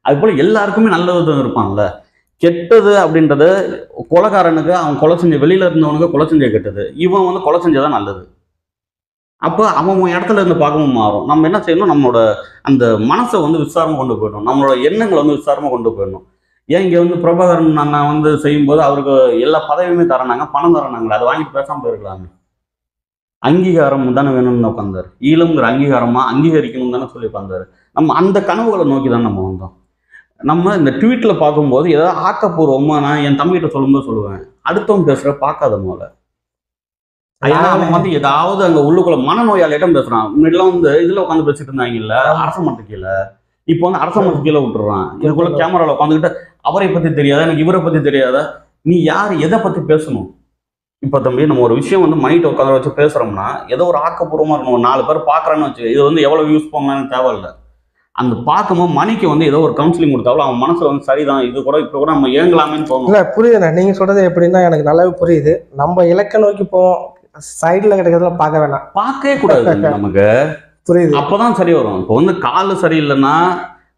அது போல எல்லாருக்குமே நல்ல விதம் இருப்பான்ல. கெட்டது அப்படின்றது கொலைக்காரனுக்கு அவன் கொலை செஞ்ச வெளியில இருந்தவனுக்கு கொலை செஞ்ச கெட்டது, இவன் வந்து கொலை செஞ்சதான் நல்லது. அப்போ அவன் இடத்துல இருந்து பார்க்கவும் மாறும். நம்ம என்ன செய்யணும், நம்மளோட அந்த மனசை வந்து விசாரமா கொண்டு போயிடணும், நம்மளோட எண்ணங்களை வந்து விசாரமா கொண்டு போயிடணும். ஏன் இங்கே வந்து பிரபாகரன் அண்ணன் வந்து செய்யும்போது அவருக்கு எல்லா பதவியுமே தரணாங்க, பணம் தரணாங்களே, அதை வாங்கிட்டு பேசாமல் போயிருக்கலாங்க. அங்கீகாரம் தானே வேணும்னு உட்காந்தாரு. ஈழம்ங்கிற அங்கீகாரமா அங்கீகரிக்கணும் தானே சொல்லி உட்காந்தாரு. நம்ம அந்த கனவுகளை நோக்கி தான் நம்ம வந்தோம். நம்ம இந்த ட்வீட்ல பார்க்கும்போது ஏதாவது ஆக்கப்பூர்வமா நான் என் தம்பிகிட்ட சொல்லும்போது சொல்லுவேன், அடுத்தவன் பேசுற பார்க்காத போல. ஏன்னா அவன் வந்து ஏதாவது அங்க உள்ளுக்குள்ள மனநோயாளியிடம் பேசுறான். முன்னாடிலாம் வந்து இதுல உட்காந்து பேசிட்டு இருந்தாங்கல்ல, அரச மரத்து கீழே. இப்போ வந்து அரச மரத்து கீழே விட்டுறான். இதுக்குள்ள கேமரால உட்காந்துக்கிட்டு அவரை பத்தி தெரியாதா, எனக்கு இவரை பத்தி தெரியாதா, நீ யார் எதை பத்தி பேசணும்? இப்போ தம்பி நம்ம ஒரு விஷயம் வந்து மைண்ட் உட்காந்து வச்சு பேசுறோம்னா ஏதோ ஒரு ஆக்கப்பூர்வமா இருக்கணும். ஒரு 4 பேர் பாக்குறான்னு வச்சு இது வந்து எவ்வளவு யூஸ் பண்ணலான்னு தேவையில்லை. அந்த பார்க்கும்போது மணிக்கு வந்து ஏதோ ஒரு கவுன்சிலிங் கொடுத்தாலும் அவன் மனசுல வந்து சரிதான், இது கூட இப்போ கூட நம்ம ஏங்கலாமேன்னு தோணும். இல்லை புரியுதுண்ணே, நீங்க சொல்றது எப்படின்னா எனக்கு நல்லாவே புரியுது. நம்ம இலக்க நோக்கி போவோம், சைடுல கிடைக்கிறதுல பார்க்க வேணாம், பார்க்கவே கூடாது நமக்கு. புரியுது. அப்பதான் சரி வரும். இப்போ வந்து கால் சரியில்லைன்னா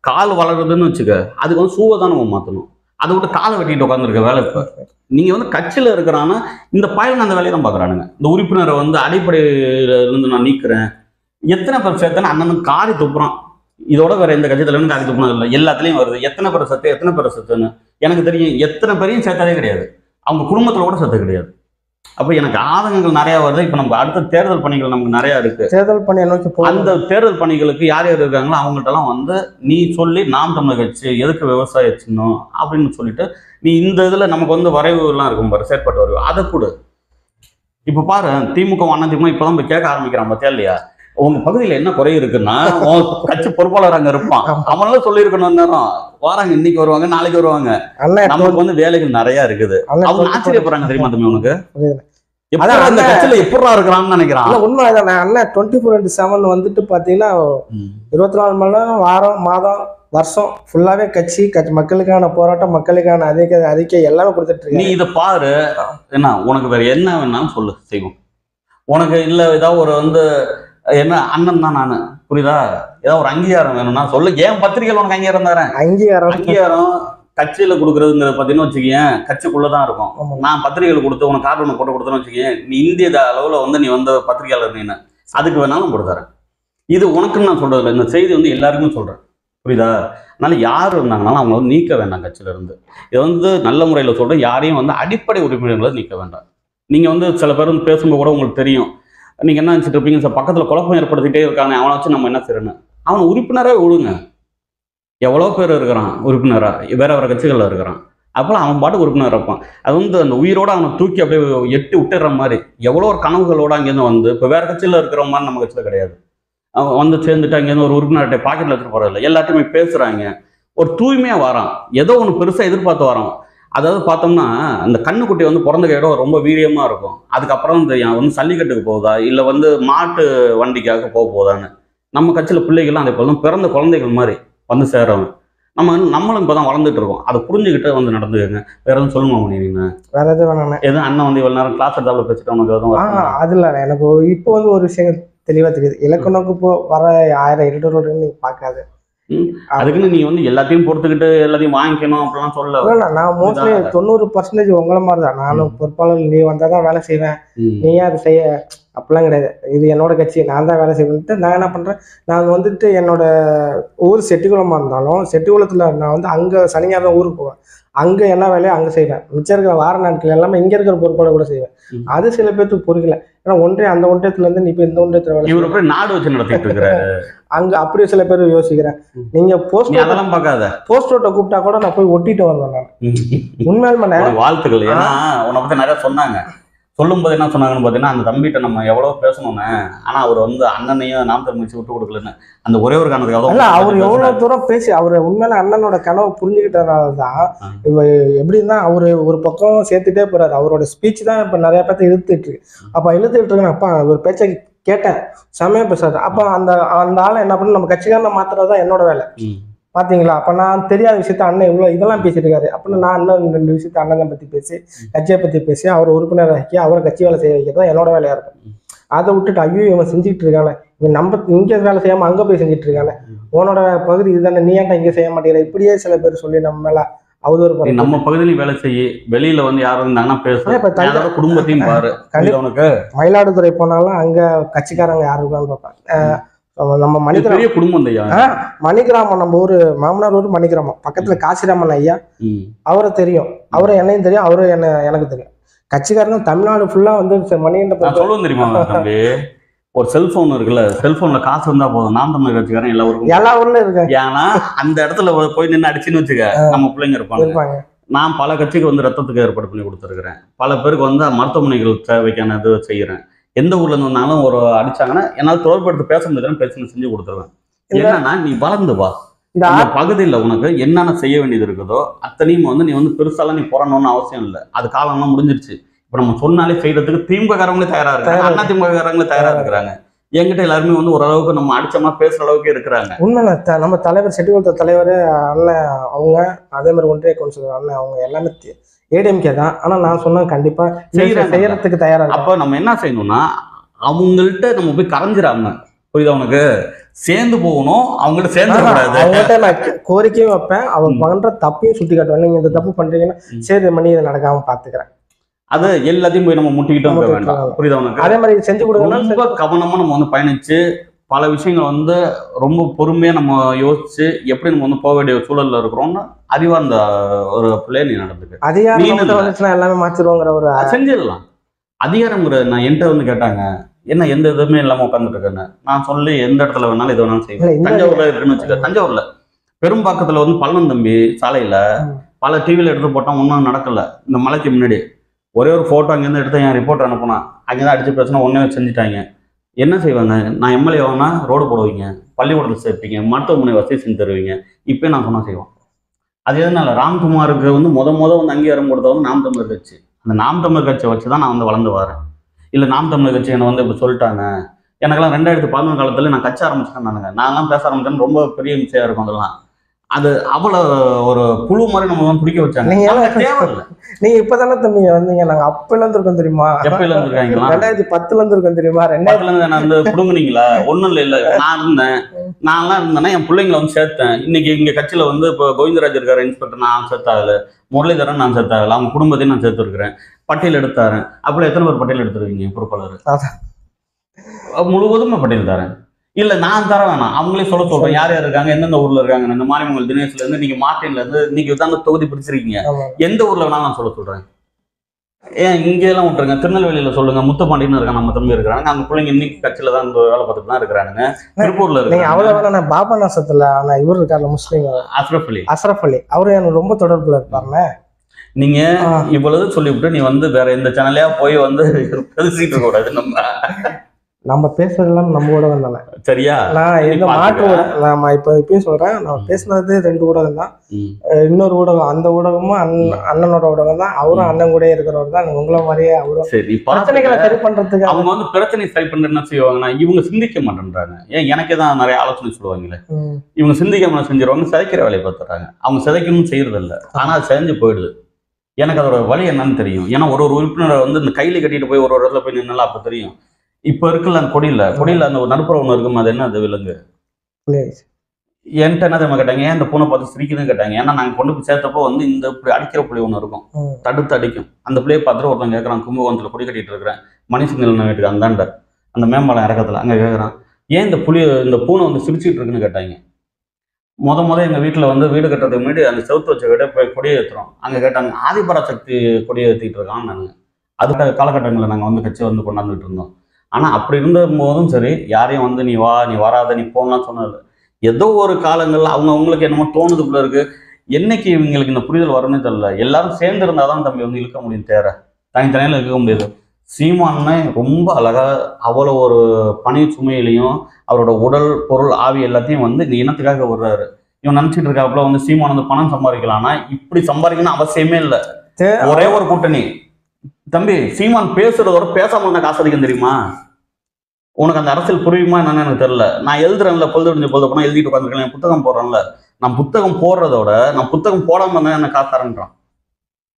கால் வளருதுன்னு வச்சுக்க, அதுக்கு வந்து ஷூவை தான் நம்ம மாற்றணும். அதை விட்டு காலை வெட்டிட்டு உட்காந்துருக்க வேலை. இப்போ நீங்க வந்து கட்சியில் இருக்கிறான்னா இந்த பயன் அந்த வேலையை தான் பார்க்குறானுங்க. இந்த உறுப்பினரை வந்து அடிப்படையில இருந்து நான் நீக்கிறேன், எத்தனை பேர் சேர்த்தேன்னு அண்ணனுக்கு காரி துப்புறான். இதோட வேற எந்த கட்சி தலைவனும் காரி துப்புனது இல்லை, எல்லாத்துலேயும் வருது. எத்தனை பேர் சத்து எத்தனை பேர் சத்துன்னு எனக்கு தெரியும். எத்தனை பேரையும் சேர்த்ததே கிடையாது, அவங்க குடும்பத்தில் கூட சத்து கிடையாது. அப்போ எனக்கு ஆதங்கங்கள் நிறையா வருது. இப்போ நமக்கு அடுத்த தேர்தல் பணிகள் நமக்கு நிறையா இருக்கு. தேர்தல் பணியை நோக்கி அந்த தேர்தல் பணிகளுக்கு யார் யார் இருக்காங்களோ அவங்கள்ட்டலாம் வந்து நீ சொல்லி நாம் தமிழர் கட்சி எதுக்கு விவசாய சின்னம் அப்படின்னு சொல்லிட்டு நீ இந்த இதில் நமக்கு வந்து வரைவுலாம் இருக்கும் பாரு, செயற்பட்டு வரைவு, அதை கொடு. இப்போ பாரு, திமுக அதிமுக இப்போதான் போய் கேட்க ஆரம்பிக்கிறான் பார்த்தியா இல்லையா, உங்க பகுதியில் என்ன குறை இருக்குன்னா கட்சி பொறுப்பாளர் அங்கே இருப்பான், அவனால சொல்லியிருக்கணும் நேரம் வராங்க, இன்னைக்கு வருவாங்க நாளைக்கு வருவாங்க, நமக்கு வந்து வேலைகள் நிறைய இருக்குது. அவங்க ஆச்சரியப்படுறாங்க தெரியுமா தம்பி உனக்கு, அந்த கட்சியில எப்படா இருக்கிறான்னு நினைக்கிறான். உண்மை அண்ணன் 24/7 வந்துட்டு பாத்தீங்கன்னா 24 மணி நேரம் வாரம் மாதம் வருஷம் ஃபுல்லாவே கட்சி மக்களுக்கான போராட்டம், மக்களுக்கான அறிக்கை எல்லாமே கொடுத்துட்டு இருக்கு. நீ இதை பாரு, என்ன உனக்கு வேற என்ன வேணாலும் சொல்லு செய்வோம். உனக்கு இல்ல ஏதாவது ஒரு வந்து என்ன அண்ணன் தான் நானு, புரியுதா, ஏதாவது ஒரு அங்கீகாரம் வேணும்னா சொல்லு. ஏன் பத்திரிகையில் உனக்கு அங்கீகாரம் தரேன். அங்கீகாரம் கட்சியில கொடுக்குறதுங்கிறத பார்த்தீங்கன்னா வச்சுக்கேன், கட்சிக்குள்ளதான் இருக்கும். நான் பத்திரிகைகள் கொடுத்து உனக்கு கார்டு ஒன்று போட்டு கொடுத்தேன்னு வச்சுக்கேன், நீ இந்திய அளவில் வந்து நீ வந்து பத்திரிகையாளர் நீ அதுக்கு வேணாலும் கொடுத்துறேன். இது உனக்குன்னு நான் சொல்றது இல்லை, இந்த செய்தி வந்து எல்லாருக்குமே சொல்றேன், புரியுதா. அதனால யார் இருந்தாங்கனாலும் அவங்க வந்து நீக்க வேண்டாம் கட்சியில இருந்து. இதை வந்து நல்ல முறையில் சொல்றேன், யாரையும் வந்து அடிப்படை உறுப்பினர்களை நீக்க வேண்டாம். நீங்க வந்து சில பேர் வந்து பேசும்போது கூட உங்களுக்கு தெரியும், நீங்க என்ன நினைச்சிட்டு இருப்பீங்க, சார் பக்கத்துல குழப்பம் ஏற்படுத்திட்டே இருக்காங்க, அவனை வச்சு நம்ம என்ன செய்யறேன்னு. அவனை உறுப்பினரே விடுங்க. எவ்வளோ பேர் இருக்கிறான் உறுப்பினரா, வேற வேற கட்சிகள்ல இருக்கிறான், அப்போலாம் அவன் பாட்டு உறுப்பினர் இருப்பான். அது வந்து அந்த உயிரோட அவனை தூக்கி அப்படியே எட்டி விட்டுற மாதிரி எவ்வளோ ஒரு கனவுகளோட அங்கேருந்து வந்து இப்போ வேற கட்சியில் இருக்கிற மாதிரி நம்ம கட்சியில் கிடையாது. அவன் வந்து சேர்ந்துட்டு அங்கேருந்து ஒரு உறுப்பினர்கிட்ட பாக்கெட்டில் எடுத்துட்டு போறதில்லை, எல்லாத்தையுமே பேசுறாங்க, ஒரு தூய்மையா வரான், ஏதோ ஒன்று பெருசா எதிர்பார்த்து வரான். அதாவது பார்த்தோம்னா அந்த கண்ணுக்குட்டி வந்து பிறந்த இடம் ரொம்ப வீரியமா இருக்கும், அதுக்கப்புறம் இந்த வந்து சல்லிக்கட்டுக்கு போகுதா இல்லை வந்து மாட்டு வண்டிக்காக போகுதான்னு. நம்ம கட்சியில் பிள்ளைகள்லாம் அதே போல பிறந்த குழந்தைகள் மாதிரி வந்து சேர்றவங்க. நம்மளும் இப்போதான் வளர்ந்துட்டு இருக்கோம், அதை புரிஞ்சுக்கிட்டு வந்து நடந்துக்கங்க. வேற எதுவும் சொல்லுமா நீங்க? வேற எதுவும் வேணாம். எதுவும் அண்ணன் வந்து இவ்வளவு நேரம் கிளாஸ் எடுத்தாப்புல பேசிட்டு உனக்கு எதுவும் அது இல்லை, எனக்கு இப்போ வந்து ஒரு விஷயம் தெளிவா தெரியுது. இலக்கு நோக்கு இப்போ வர 1000 எடிட்டோடு நீ பார்க்காது, அதுக்குன்னு நீ வந்து எல்லாத்தையும் பொறுத்துக்கிட்டு எல்லாத்தையும் வாங்கிக்கணும் அப்படிலாம் சொல்ல. நான் மோஸ்ட்லி 90% உங்களை மாதிரி தான். நானும் பொறுப்பாளர், நீ வந்தாதான் வேலை செய்வேன், நீ அது செய்ய அப்படிலாம் கிடையாது. இது என்னோட கட்சி, நான் தான் வேலை செய்வேன்ட்டு நான் என்ன பண்றேன், நான் வந்துட்டு என்னோட ஊர் செட்டிக்குளமா இருந்தாலும் செட்டிக்குளத்துல நான் வந்து அங்க சனிஞாயிரம் ஊருக்கு போவேன், அங்க என்ன வேலையோ அங்க செய்வேன். மிச்சம் இருக்கிற வார நாட்கள் எல்லாமே இங்க இருக்கிற பொறுப்பாளர் கூட செய்வேன். அது சில பேருக்கு புரியல. ஏன்னா அந்த ஒன்றியத்துல இருந்து நீ இப்ப இந்த ஒன்றியத்துல வேலை நாடு வச்சு நடத்திட்டு இருக்கிறாரு அங்க அப்படி சில பேர் யோசிக்கிறேன். நீங்க அதெல்லாம் பார்க்காத, போஸ்ட் ஓட்ட கூப்பிட்டா கூட நான் போய் ஒட்டிட்டு வருவேன். நான் உண்மையாலுமே வாழ்த்துக்கள். ஏன்னா உன்னை பத்தி நிறைய சொன்னாங்க, சொல்லும்போது என்ன சொன்னாங்கன்னு பார்த்தீங்கன்னா, அந்த தம்பிகிட்ட நம்ம எவ்வளோ பேசணும்னு, ஆனால் அவர் வந்து அண்ணனையும் நாம் தமிழ் விட்டு கொடுக்கலன்னு அந்த ஒரே ஒரு காரணத்துக்காக. அவர் எவ்வளோ தூரம் பேசி அவர் உண்மையில அண்ணனோட கனவை புரிஞ்சுக்கிட்டதுனால தான் இவ எப்படின்னா அவர் ஒரு பக்கம் சேர்த்துட்டே போறாரு. அவரோட ஸ்பீச் தான் இப்போ நிறைய பேர்த்த இழுத்துட்டு இருக்கு. அப்போ இழுத்துட்டு இருக்குன்னு அப்பா ஒரு பேச்சை கேட்டேன், செம்மையா பேசுறாரு. அப்போ அந்த ஆளை என்ன பண்ணு, நம்ம கட்சிக்காரனை மாத்துறதுதான் என்னோட வேலை. பாத்தீங்களா, அப்ப நான் தெரியாத விஷயத்த அண்ணன் இவ்வளவு இதெல்லாம் பேசிட்டு இருக்காரு. அப்படின்னு நான் அண்ணன் 2 விஷயத்த அண்ணனை பத்தி பேசி கட்சியை பத்தி பேசி அவர் உறுப்பினர் ஆக்கி அவரை கட்சி வேலை செய்ய வைக்கிறதா என்னோட வேலையா இருக்கும். அதை விட்டுட்டு ஐயோ இவன் செஞ்சுட்டு இருக்கானே, இவன் நம்ம இங்க வேலை செய்யாம அங்க போய் செஞ்சுட்டு இருக்கானே, உன்னோட பகுதி இதுதானே, நீ ஏன்டா இங்க செய்ய மாட்டேங்கிற, இப்படியே சில பேர் சொல்லி நம்ம மேல அவதூறு நீ நம்ம பகுதியிலும் வேலை செய்ய, வெளியில வந்து யாரும் இருந்தாங்கன்னா பேச, இப்ப அதோட குடும்பத்தையும் பாரு. உனக்கு மயிலாடுதுறை போனாலும் அங்க கட்சிக்காரங்க யாரு இருக்கான்னு பார்ப்பாங்க. நம்ம பெரிய குடும்பம் ஐயா. மணிகிராமம், நம்ம ஊரு மாமனார் ஊர் மணிகிராமம் பக்கத்துல காசிராமன் ஐயா, அவரை தெரியும், அவரை என்னையும் தெரியும், அவரு எனக்கு தெரியும். கட்சிக்காரங்க தமிழ்நாடு ஃபுல்லா வந்து மணிகண்ட சொல்லுவோம் தெரியுமா தம்பி, ஒரு செல்போன் இருக்குல்ல, செல்போன்ல காசு இருந்தா போதும், நாம் தமிழர் கட்சிக்காரன் எல்லா ஊர்ல இருக்காங்க. ஏன்னா அந்த இடத்துல போய் நின்று அடிச்சுன்னு வச்சுக்க, நம்ம பிள்ளைங்க இருப்பாங்க. நான் பல கட்சிக்கு வந்து ரத்தத்துக்கு ஏற்பாடு பண்ணி கொடுத்துருக்கிறேன், பல பேருக்கு வந்து மருத்துவமனைகள் தேவைக்கான இது செய்யறேன். எந்த ஊர்ல இருந்து வந்தாலும் ஒரு அடிச்சாங்கன்னா என்னால் தொடர்படுத்த பேச முடியாது, பேச செஞ்சு கொடுத்துருவேன். என்னன்னா நீ வளர்ந்து வா, இந்த பகுதியில் உனக்கு என்னென்ன செய்ய வேண்டியது இருக்குதோ அத்தனையும் வந்து நீ வந்து பெருசாலாம் நீ போறணும்னு அவசியம் இல்லை. அது காலம்லாம் முடிஞ்சிருச்சு. இப்ப நம்ம சொன்னாலே செய்யறதுக்கு திமுக காரங்களே தயாரா இருக்காங்க, அண்ணா திமுக காரங்களே தயாரா இருக்கிறாங்க. என்கிட்ட எல்லாருமே வந்து ஓரளவுக்கு நம்ம அடிச்சோம்னா பேசுற அளவுக்கு இருக்கிறாங்க. உண்மை நம்ம தலைவர் செட்டிகுளத்த தலைவர் அண்ணன் அவங்க, அதே மாதிரி ஒன்றிய கவுன்சிலர் அண்ணன் அவங்க எல்லாமே ஏடிஎம்கே தான். ஆனா நான் சொன்ன கண்டிப்பா செய்யறதுக்கு தயாரா. அப்ப நம்ம என்ன செய்யணும்னா அவங்கள்ட்ட நம்ம போய் கரைஞ்சிடாம, புரியுதா உனக்கு, சேர்ந்து போகணும். அவங்கள்ட்ட சேர்ந்து அவங்கள்ட்ட நான் கோரிக்கையும் வைப்பேன், அவங்க பண்ற தப்பையும் சுட்டி காட்டுவேன். நீங்க இந்த தப்பு பண்றீங்கன்னா சரி மணி இதை நடக்காம பாத்துக்கிறேன். அது எல்லாத்தையும் போய் நம்ம முட்டிக்கிட்டோம் இருக்க வேண்டாம், புரியுதா உனக்கு. அதே மாதிரி செஞ்சு கொடுங்க. ரொம்ப கவனமா நம்ம வந்து பயணிச்சு பல விஷயங்கள் வந்து ரொம்ப பொறுமையா நம்ம யோசிச்சு எப்படி நம்ம வந்து போக வேண்டிய சூழல்ல இருக்கிறோம்னு அறிவார்ந்த ஒரு பிள்ளைய நீ நடந்துக்க. அதிகாரம் எல்லாமே மாத்திருவோங்கிற ஒரு செஞ்சிடலாம். அதிகாரங்கிற நான் என்கிட்ட வந்து கேட்டாங்க, என்ன எந்த இதுவுமே இல்லாம உட்காந்துட்டு இருக்கேன்னு. நான் சொல்லி எந்த இடத்துல வேணாலும் எது வேணாலும் செய்வேன். தஞ்சாவூர்ல இருக்குன்னு வச்சுக்க, தஞ்சாவூர்ல பெரும்பாக்கத்துல வந்து பள்ளந்தம்பி சாலையில பல டிவியில எடுத்து போட்டா ஒன்றும் நடக்கல. இந்த மலைக்கு முன்னாடி ஒரே ஒரு போட்டோ அங்கேருந்து எடுத்து என் ரிப்போர்ட் அனுப்புனா, அங்கேதான் அடிச்சு பேசினா ஒன்னே செஞ்சுட்டாங்க. என்ன செய்வாங்க, நான் எம்எல்ஏ வாங்கினா ரோடு போடுவீங்க, பள்ளிக்கூடத்தில் சேர்ப்பீங்க, மருத்துவமனை வசதி செஞ்சு தருவீங்க. இப்போ நான் சொன்னா செய்வோம். அது எதனால, ராம்குமாருக்கு வந்து முத வந்து அங்கீகாரம் கொடுத்தவங்க நாம் தமிழர் கட்சி. அந்த நாம் தமிழர் கட்சியை வச்சு தான் நான் வந்து வளர்ந்து வரேன். இல்லை நாம் தமிழர் கட்சி என்னை வந்து இப்படி சொல்லிட்டாங்க. எனக்கெல்லாம் 2011 காலத்துல நான் கட்சி ஆரம்பிச்சேன். நான்லாம் பேச ஆரம்பிச்சேன்னு ரொம்ப பெரிய விஷயம் இருக்கும். அதெல்லாம் அது அவ்வளோ ஒரு புழு மாதிரி நம்ம வந்து பிடிக்க வச்சாங்க. நீங்க இப்பதானே தம்பி வந்தீங்க, நாங்க அப்பல இருந்து இருக்கோம் தெரியுமா? எப்பல இருந்து இருக்காங்களா? 2010ல இருந்து இருக்கோம் தெரியுமா? 2010ல இருந்து நான் வந்து புடுங்குனீங்களா? ஒண்ணும் இல்ல நான் இருந்தேன். நான்லாம் இருந்தேன்னா என் பிள்ளைங்களை வந்து சேர்த்தேன். இன்னைக்கு இங்க கட்சியில வந்து இப்போ கோவிந்தராஜ் இருக்காரு இன்ஸ்பெக்டர், நான் சேர்த்தாகல. முரளிதரன் நான் சேர்த்தாகல. அவங்க குடும்பத்தையும் நான் சேர்த்து இருக்கிறேன். பட்டியல் எடுத்தாரேன். அப்படி எத்தனை பேர் பட்டியல் எடுத்துருவீங்க பொறுப்பாளர்? முழுவதும் பட்டியல் தரேன். இல்ல நான் தர வேணாம், அவங்களே சொல்றேன் யார் யார் இருக்காங்க, எந்தெந்த ஊர்ல இருக்காங்க. இந்த மாரியம்மன் தினேஷ்ல இருந்து நீங்க மார்டின்ல இருந்து நீங்க தாங்க தொகுதி பிடிச்சிருக்கீங்க, எந்த ஊர்ல வேணாலும் நான் சொல்றேன். ஏன் இங்க எல்லாம் விட்டுருங்க, திருநெல்வேலியில சொல்லுங்க, முத்தப்பாண்டின்னு இருக்காங்க, நம்ம தம்பி இருக்கிறாங்க. அந்த பிள்ளைங்க இன்னைக்கு கட்சியில தான் இந்த வேலை பார்த்துட்டு தான் இருக்கிறாங்க. திருப்பூர்ல இருக்காங்க. அவ்வளவு பாபா நாசத்துல ஆனா இவர் இருக்காரு முஸ்லீம் அஸ்ரஃப் அலி, அவரு எனக்கு ரொம்ப தொடர்புல இருப்பாருன்னு. நீங்க இவ்வளவு சொல்லிவிட்டு நீ வந்து வேற எந்த சேனலையா போய் வந்து பேசிட்டு இருக்க கூடாது. நம்ம பேசுறதெல்லாம் நம்ம ஊடகம் தானே, சரியா? நான் எந்த மாற்று நாம இப்பயும் சொல்றேன், நான் பேசுனது 2 ஊடகம் தான். இன்னொரு ஊடகம், அந்த ஊடகமும் அண்ணனோட ஊடகம் தான். அவரும் அண்ணன் கூட இருக்கிறவர் தான். உங்களை மாதிரியே அவரும் பிரச்சனைகளை சரி பண்றதுக்கு அவங்க வந்து பிரச்சனை சரி பண்ற என்ன செய்வாங்கன்னா, இவங்க சிந்திக்க மாட்டேன்றாங்க. ஏன் எனக்கே தான் நிறைய ஆலோசனை சொல்லுவாங்களே, இவங்க சிந்திக்காம செஞ்சிருவாங்க, சிதைக்கிற வேலையை பார்த்துறாங்க. அவங்க சிதைக்கணும்னு செய்யறது இல்லை, ஆனா அது செஞ்சு போயிடுது. எனக்கு அதோட வழி என்னன்னு தெரியும். ஏன்னா ஒரு உறுப்பினரை வந்து இந்த கையில கட்டிட்டு போய் ஒரு இடத்துல போய் நின்னாலும் அப்ப தெரியும். இப்ப இருக்குல்ல அந்த கொடியில அந்த ஒரு நடுப்புற ஒண்ணு இருக்கும், அது என்ன, அது விலங்கு. என்கிட்ட என்ன தெரியுமா கேட்டாங்க, ஏன் இந்த பூனை பார்த்து சிரிக்குதுன்னு கேட்டாங்க. ஏன்னா நாங்க கொண்டு போய் சேர்த்தப்போ வந்து இந்த அடிக்கிற புள்ளி ஒண்ணு இருக்கும், தடுத்து அடிக்கும். அந்த பிள்ளையை பார்த்துட்டு ஒருத்தன் கேட்கறான், கும்பகோணத்துல கொடி கட்டிட்டு இருக்கிறேன் மணிசிங்கல் வீட்டுக்கு அந்தாண்ட அந்த மேம்பாலம் இறக்கத்துல அங்க கேட்கறான், ஏன் இந்த பூனை வந்து சிரிச்சுட்டு இருக்குன்னு கேட்டாங்க. முத எங்க வீட்டுல வந்து வீடு கட்டுறதுக்கு முன்னாடி அந்த செவுத்து வச்ச விட போய் கொடியை ஏற்றுறோம். அங்க கேட்டாங்க, ஆதிபராசக்தி கொடியை ஏற்றிட்டு இருக்கான்னு. நாங்க அதுக்காக காலகட்டங்களில் நாங்கள் வந்து கட்சி வந்து கொண்டாந்துட்டு இருந்தோம். ஆனா அப்படி இருந்த போதும் சரி, யாரையும் வந்து நீ வா நீ வராத நீ போகலாம் சொன்னது. ஏதோ ஒரு காலங்கள்ல அவங்களுக்கு என்னமோ தோணுதுக்குள்ள இருக்கு. என்னைக்கு இவங்களுக்கு இந்த புரிதல் வரும்னு தெரியல. எல்லாரும் சேர்ந்து இருந்தாதான் தம்பி வந்து இழுக்க முடியும், தேர தனித்தனியில இழுக்க முடியாது. சீமானே ரொம்ப அழகா அவ்வளோ ஒரு பனி சுமையிலையும் அவரோட உடல் பொருள் ஆவி எல்லாத்தையும் வந்து இந்த இனத்துக்காக விடுறாரு. இவன் நினைச்சிட்டு இருக்காப்புல வந்து சீமான் வந்து பணம் சம்பாதிக்கலாம்னா இப்படி சம்பாதிக்கணும்னு அவசியமே இல்லை. ஒரே ஒரு கூட்டணி தம்பி, சீமான் பேசுறதோட பேசாம இருந்தா காசு அதிகம் தெரியுமா? உனக்கு அந்த அரசியல் புரியுமா என்னன்னு எனக்கு தெரியல. நான் எழுதுறேன்ல, பொழுது போனா எழுதிட்டு உட்காந்துருக்கேன், என் புத்தகம் போடுறேன்ல. நான் புத்தகம் போடுறதோட நான் புத்தகம் போடாம இருந்தா எனக்கு காசு தரேன்றான்.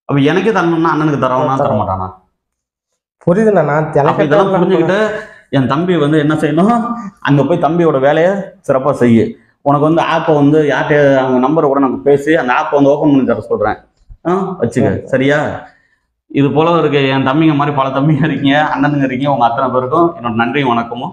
அப்ப எனக்கே தரணும்னா அண்ணனுக்கு தரவனா தர மாட்டானா? புரியுதுண்ணா. நான் இதெல்லாம் புரிஞ்சுக்கிட்டு என் தம்பி வந்து என்ன செய்யணும், அங்க போய் தம்பியோட வேலையை சிறப்பா செய்ய. உனக்கு வந்து ஆப்பை வந்து யார்கிட்ட அவங்க நம்பரை கூட நாங்கள் பேசி அந்த ஆப்பை வந்து ஓப்பன் பண்ணி தர சொல்கிறேன். வச்சுக்க, சரியா? இது போல இருக்க என் தம்பிங்க மாதிரி பல தம்பிங்க இருக்கீங்க, அண்ணனுங்க இருக்கீங்க. உங்கள் அத்தனை பேருக்கும் என்னோட நன்றியும் வணக்கமும்.